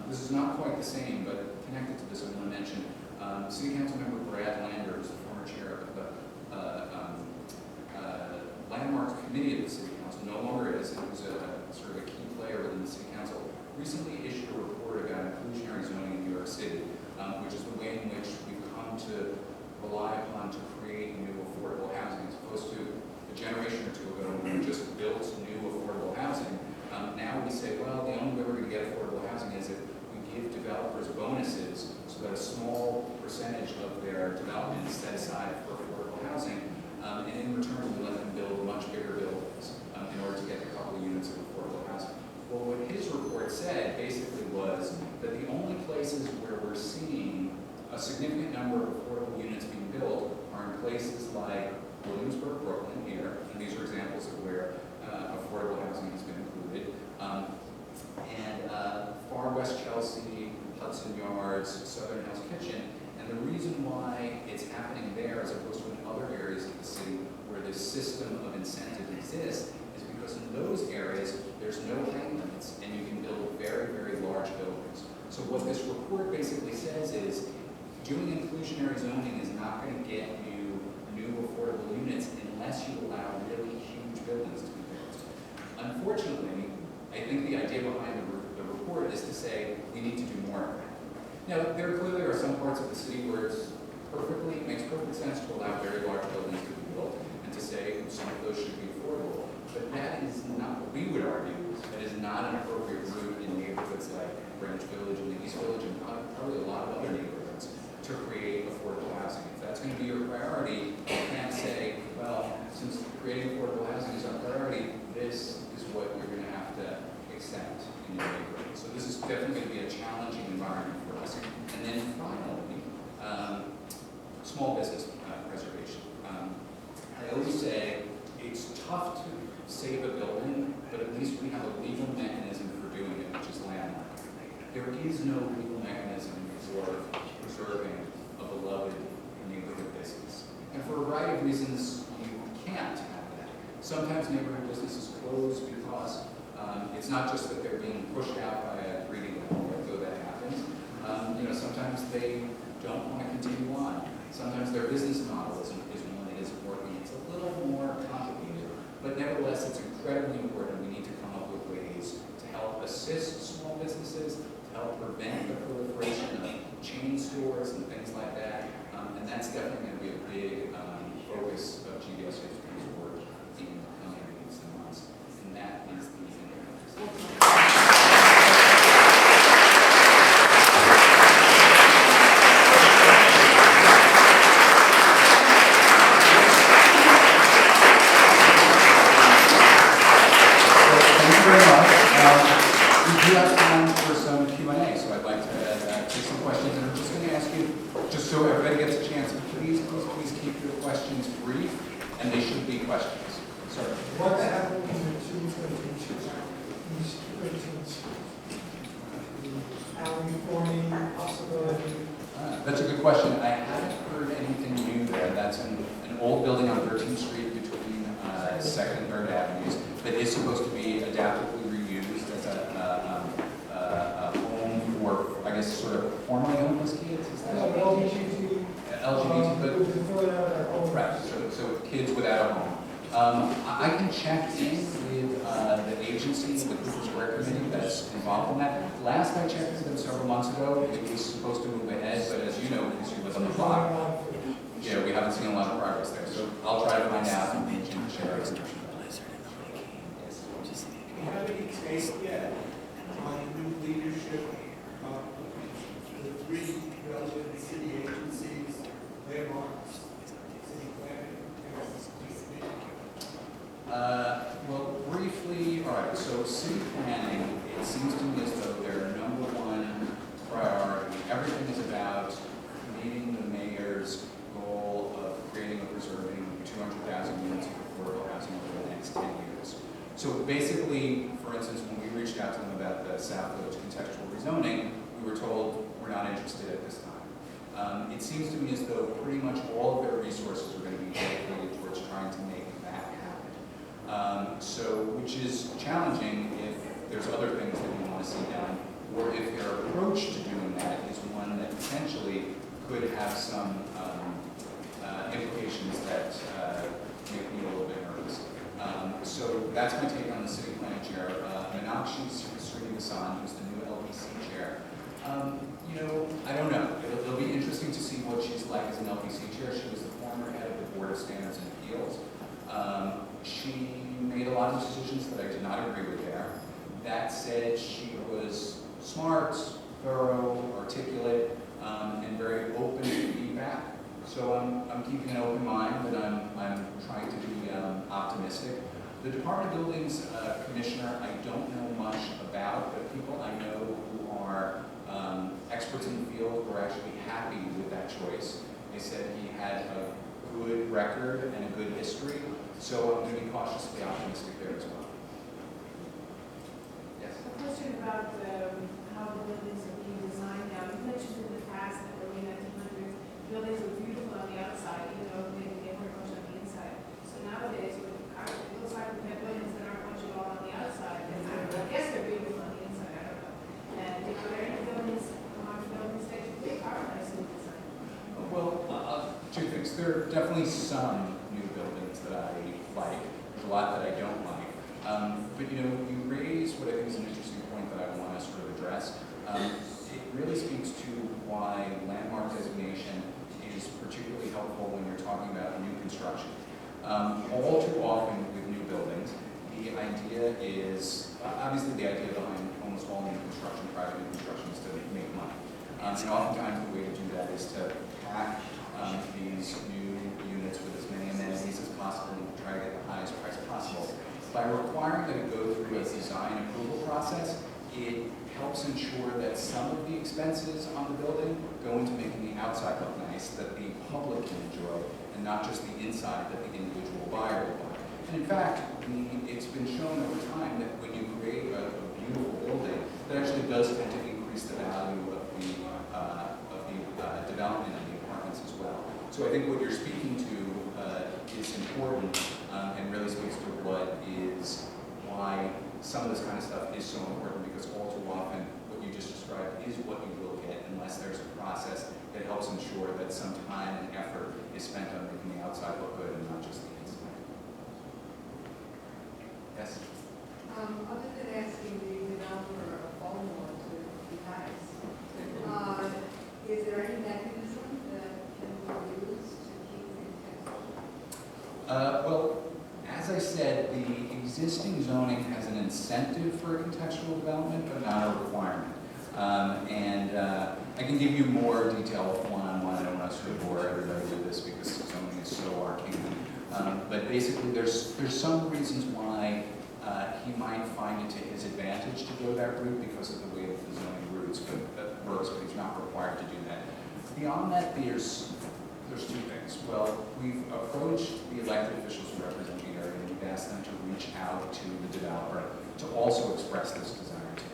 This is not quite the same, but connected to this, I want to mention City Council member Brad Lander, who's the former chair of the Landmarks Committee of the City Council, no longer is, and who's a sort of a key player within the City Council, recently issued a report about inclusionary zoning in New York City, which is the way in which we way we're going to get affordable housing is if we give developers bonuses so that a small percentage of their development is set aside for affordable housing, and in return we let them build much bigger buildings in order to get a couple of units of affordable housing. Well, what his report said basically was that the only places where we're seeing a significant number of affordable units being built are in places like Williamsburg, Brooklyn here, and these are examples of where affordable housing has been included, and far west Chelsea, Hudson Yards, Southern Hell's Kitchen. And the reason why it's happening there as opposed to in other areas of the city where this system of incentive exists is because in those areas there's no height limits and you can build very, very large buildings. So what this report basically says is doing inclusionary zoning is not going to get you new affordable units unless you allow really huge buildings to be built. Unfortunately, I think the idea behind the report is to say we need to do more of that. Now, there clearly are some parts of the city where it makes perfect sense to allow very large buildings to be built and to say some of those should be affordable. But that is not what we would argue. That is not an appropriate route in neighborhoods like Greenwich Village and the East Village and probably a lot of other neighborhoods to create affordable housing. If that's going to be your priority, you can't say, well, since creating affordable housing is our priority, this is what you're going to have to accept in your neighborhood. So this is definitely going to be a challenging environment for us. And then finally, small business preservation. I always say it's tough to save a building, but at least we have a legal mechanism for doing it, which is landmark. There is no legal mechanism for preserving a beloved neighborhood business. And for a variety of reasons, you can't have that. Sometimes neighborhood businesses close because it's not just that they're being pushed out by a greedy landlord, though that happens. Sometimes they don't want to continue on. Sometimes their business model is one that isn't working. It's a little more complicated, but nevertheless, it's incredibly important. We need to come up with ways to help assist small businesses, to help prevent the proliferation of chain stores and things like that. And that's definitely going to be a big focus of GVSHP's work in the coming weeks and months. And that is the That's a good question. I haven't heard anything new there. That's an old building on 13th Street between 2nd and 3rd Avenues that is supposed to be adaptively reused as a home for, I guess, sort of formerly homeless kids. Is that LGBT, but right. So kids without a home. I can check in with the agency, the Cooper Square Committee that's involved in that. Last I checked with them several months ago, it was supposed to move ahead, but as you know, because you live on the block, yeah, we haven't seen a lot of progress there. So I'll try to find out and share it. Do you have any take yet on new leadership of the three relevant city agencies, landmarks, city planning, well, briefly, all right, so city planning, it seems to me as though their number one priority, everything is about meeting the mayor's goal of creating or preserving 200,000 units of affordable housing over the next 10 years. So basically, for instance, when we reached out to them about the South Village contextual rezoning, we were told we're not interested at this time. It seems to me as though pretty much all of their resources are going to be dedicated towards trying to make that happen. Which is challenging if there's other things that we want to see done, or if their approach to doing that is one that potentially could have some implications that make me a little bit nervous. So that's my take on the city planning chair. Meenakshi Srinivasan, who's the new LPC chair. I don't know. It'll be interesting to see what she's like as an LPC chair. She was the former head of the Board of Standards and Appeals. She made a lot of decisions that I did not agree with there. That said, she was smart, thorough, articulate, and very open to feedback. So I'm keeping an open mind, but I'm trying to be optimistic. The Department of Buildings Commissioner, I don't know much about, but people I know who are experts in the field were actually happy with that choice. They said he had a good record and a good history, so I'm going to be cautiously optimistic there as well. Yes? A question about how the buildings are being designed now. You mentioned in the past that early 1900s, buildings were beautiful on the outside, even though they weren't much on the inside. So nowadays, it looks like we have buildings that aren't much at all on the outside. And I guess they're beautiful on the inside, I don't know. And are there any buildings, modern buildings that you think are nicely designed? Well, two things. There are definitely some new buildings that I like. There's a lot that I don't like. But you know, you raise what I think is an interesting point that I want to sort of address. It really speaks to why landmark designation is particularly helpful when you're talking about new construction. All too often with new buildings, the idea is, obviously the idea behind almost all new construction, private new construction, is to make money. And oftentimes the way to do that is to pack these new units with as many amenities as possible and try to get the highest price possible. By requiring that it go through a design approval process, it helps ensure that some of the expenses on the building go into making the outside look nice, that the public can enjoy, and not just the inside that the individual buyer will buy. And in fact, it's been shown over time that when you create a beautiful building, that actually does tend to increase the value of the development of the apartments as well. So I think what you're speaking to is important and really speaks to why some of this kind of stuff is so important, because all too often what you just described is what you will get unless there's a process that helps ensure that some time and effort is spent on making the outside look good and not just the inside. Yes? Other than asking the developer a phone number to be nice, is there any mechanism that can be used to keep things contextual? Well, as I said, the existing zoning has an incentive for contextual development, but not a requirement. I can give you more detail one-on-one. I don't want to sort of bore everybody with this because zoning is so arcane. But basically, there's some reasons why he might find it to his advantage to go that route because of the way that the zoning works, but he's not required to do that. Beyond that, there's two things. Well, we've approached the elected officials who represent the area, and we've asked them to reach out to the developer to also express this desire to him.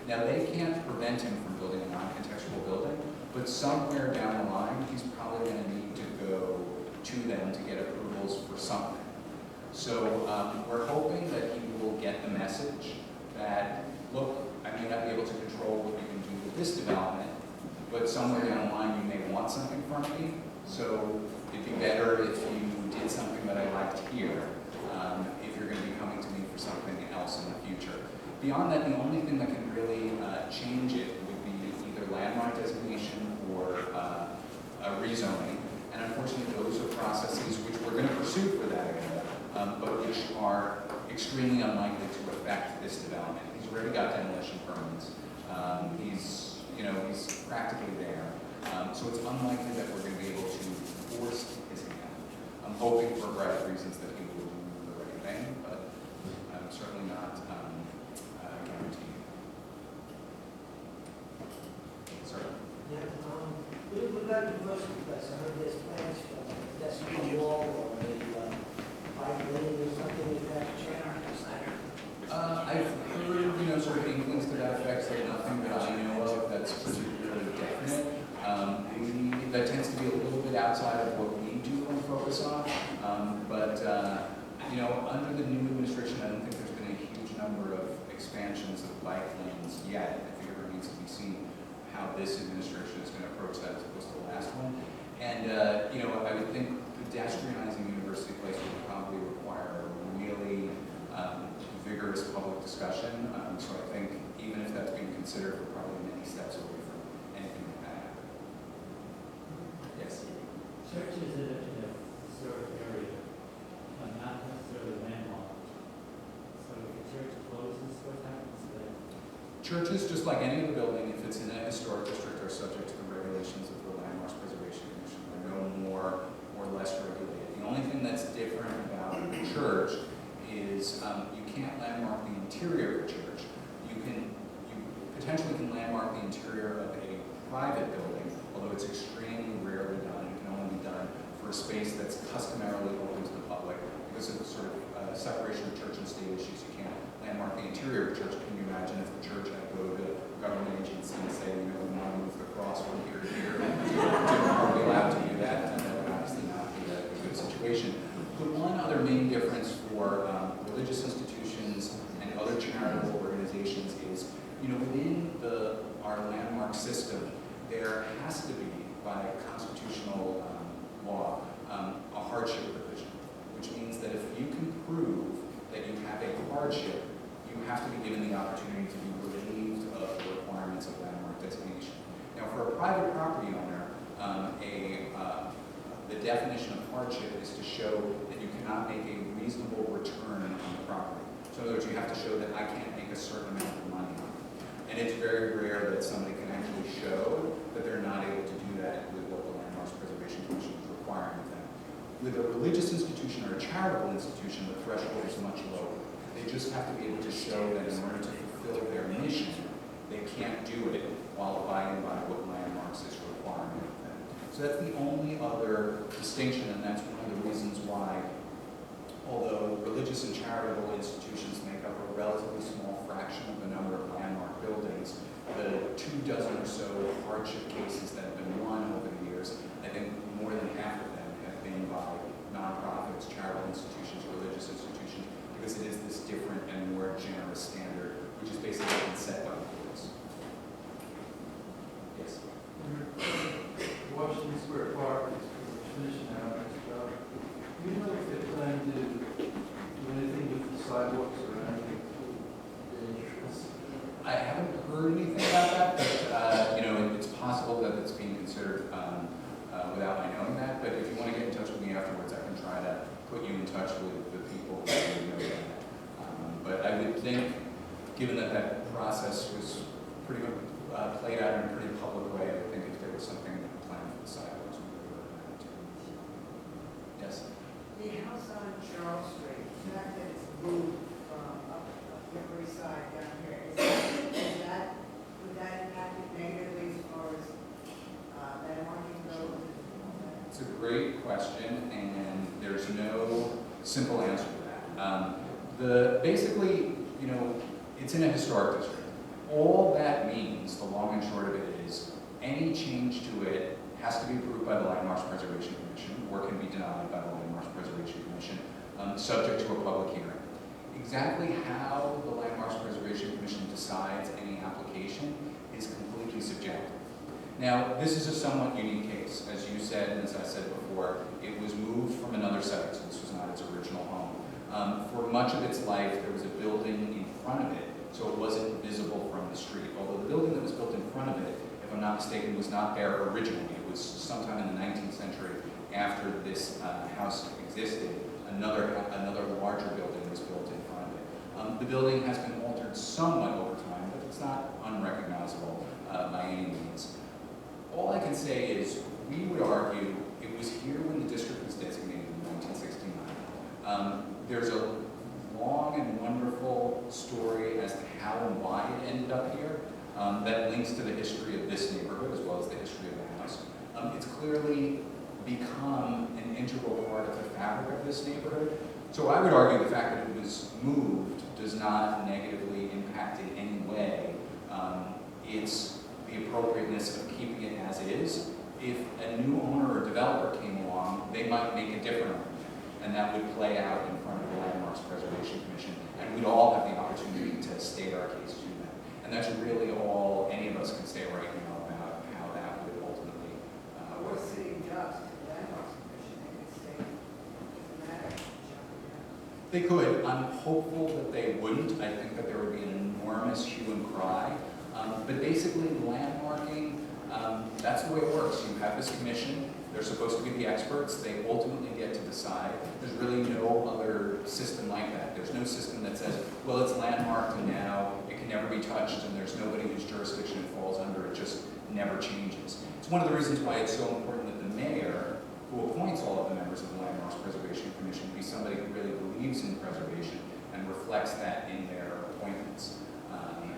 Now, they can't prevent him from building a non-contextual building, but somewhere down the line, he's probably going to need to go to them to get approvals for something. So we're hoping that he will get the message that, look, I may not be able to control what you can do with this development, but somewhere down the line, you may want something from me. So it'd be better if you did something that I liked here, if you're going to be coming to me for something else in the future. Beyond that, the only thing that can really change it would be either landmark designation or a rezoning. And unfortunately, those are processes which we're going to pursue for that area, but which are extremely unlikely to affect this development. He's already got demolition permits. He's practically there. So it's unlikely that we're going to be able to force his hand. I'm hoping for a variety of reasons that he will do the right thing, but I'm certainly not guaranteeing. Sir? Yeah, with that University Place, I heard there's plans for that's a wall or a bike lane or something like that. I've heard, sort of inklings to that effect, but nothing that I know of that's particularly definite. That tends to be a little bit outside of what we do and focus on. Under the new administration, I don't think there's been a huge number of expansions of bike lanes yet. I think it remains to be seen how this administration is going to approach that as opposed to the last one. And, I would think pedestrianizing University Place would probably require a really vigorous public discussion. So I think even if that's being considered, we're probably many steps away from anything like that happening. Yes? Churches in a certain area are not necessarily landlocked. So if the church closes, what happens then? Churches, just like any other building, if it's in a historic district, are subject to the regulations of the Landmarks Preservation Commission. They're no more or less regulated. The only thing that's different about a church is you can't landmark the interior of a church. You potentially can landmark the interior of a private building, although it's extremely rarely done. It can only be done for a space that's customarily open to the public because of the sort of separation of church and state issues. You can't landmark the interior of a church. Can you imagine if the church had to go to a government agency and say, you know, we want to move the cross from here to here? Are we allowed to do that? And that would obviously not be a good situation. The one other main difference for religious institutions and other charitable organizations is, you know, within our landmark system, there has to be, by constitutional law, a hardship provision, which means that if you can prove that you have a hardship, you have to be given the opportunity to be relieved of the requirements of landmark designation. Now, for a private property owner, the definition of hardship is to show that you cannot make a reasonable return on the property. So in other words, you have to show that I can't make a certain amount of money on it. And it's very rare that somebody can actually show that they're not able to do that with what the Landmarks Preservation Commission is requiring of them. With a religious institution or a charitable institution, the threshold is much lower. They just have to be able to show that in order to fulfill their mission, they can't do it while abiding by what landmarks is requiring of them. So that's the only other distinction, and that's one of the reasons why, although religious and charitable institutions make up a relatively small fraction of the number of landmark buildings, the 24 or so hardship cases that have been won over the years, I think more than half of them have been by nonprofits, charitable institutions, religious institutions, because it is this different and more generous standard, which is basically been set by the courts. Yes? Washington Square Park is finishing now. Do you know if they're planning to do anything with the sidewalks or anything? I haven't heard anything about that, but you know, it's possible that it's being considered without my knowing that. But if you want to get in touch with me afterwards, I can try to put you in touch with the people who know that. But I would think, given that that process was pretty played out in a pretty public way, I think if there was something planned for the sidewalks, we would have heard that too. Yes? The house on Charles Street, the fact that it's moved from up the Upper East Side down here, would that impact it negatively as far as landmarking goes? It's a great question, and there's no simple answer to that. Basically, you know, it's in a historic district. All that means, the long and short of it is, any change to it has to be approved by the Landmarks Preservation Commission, or can be denied by the Landmarks Preservation Commission, subject to a public hearing. Exactly how the Landmarks Preservation Commission decides any application is completely subjective. Now, this is a somewhat unique case. As you said, and as I said before, it was moved from another site, so this was not its original home. For much of its life, there was a building in front of it, so it wasn't visible from the street. Although the building that was built in front of it, if I'm not mistaken, was not there originally. It was sometime in the 19th century, after this house existed, another larger building was built in front of it. The building has been altered somewhat over time, but it's not unrecognizable by any means. All I can say is, we would argue it was here when the district was designated in 1969. There's a long and wonderful story as to how and why it ended up here that links to the history of this neighborhood as well as the history of the house. It's clearly become an integral part of the fabric of this neighborhood. So I would argue the fact that it was moved does not negatively impact in any way it's the appropriateness of keeping it as is. If a new owner or developer came along, they might make a different argument, and that would play out in front of the Landmarks Preservation Commission, and we'd all have the opportunity to state our case to them. And that's really all any of us can say right now about how that would ultimately Or work. city jobs to the landmarks commission, they could say, doesn't matter. They could. I'm hopeful that they wouldn't. I think that there would be an enormous hue and cry. But basically, landmarking, that's the way it works. You have this commission. They're supposed to be the experts. They ultimately get to decide. There's really no other system like that. There's no system that says, well, it's landmarked and now it can can never be touched, and there's nobody whose jurisdiction it falls under. It just never changes. It's one of the reasons why it's so important that the mayor, who appoints all of the members of the Landmarks Preservation Commission, be somebody who really believes in preservation and reflects that in their appointments.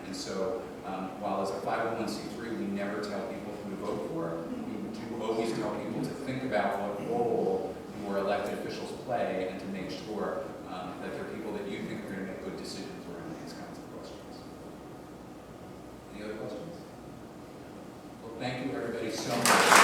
And so, while as a 501c3 we never tell people who to vote for, we do always tell people to think about what role your elected officials play and to make sure that they're people that you think are going to make good decisions around these kinds of questions. Any other questions? Well, thank you everybody so much.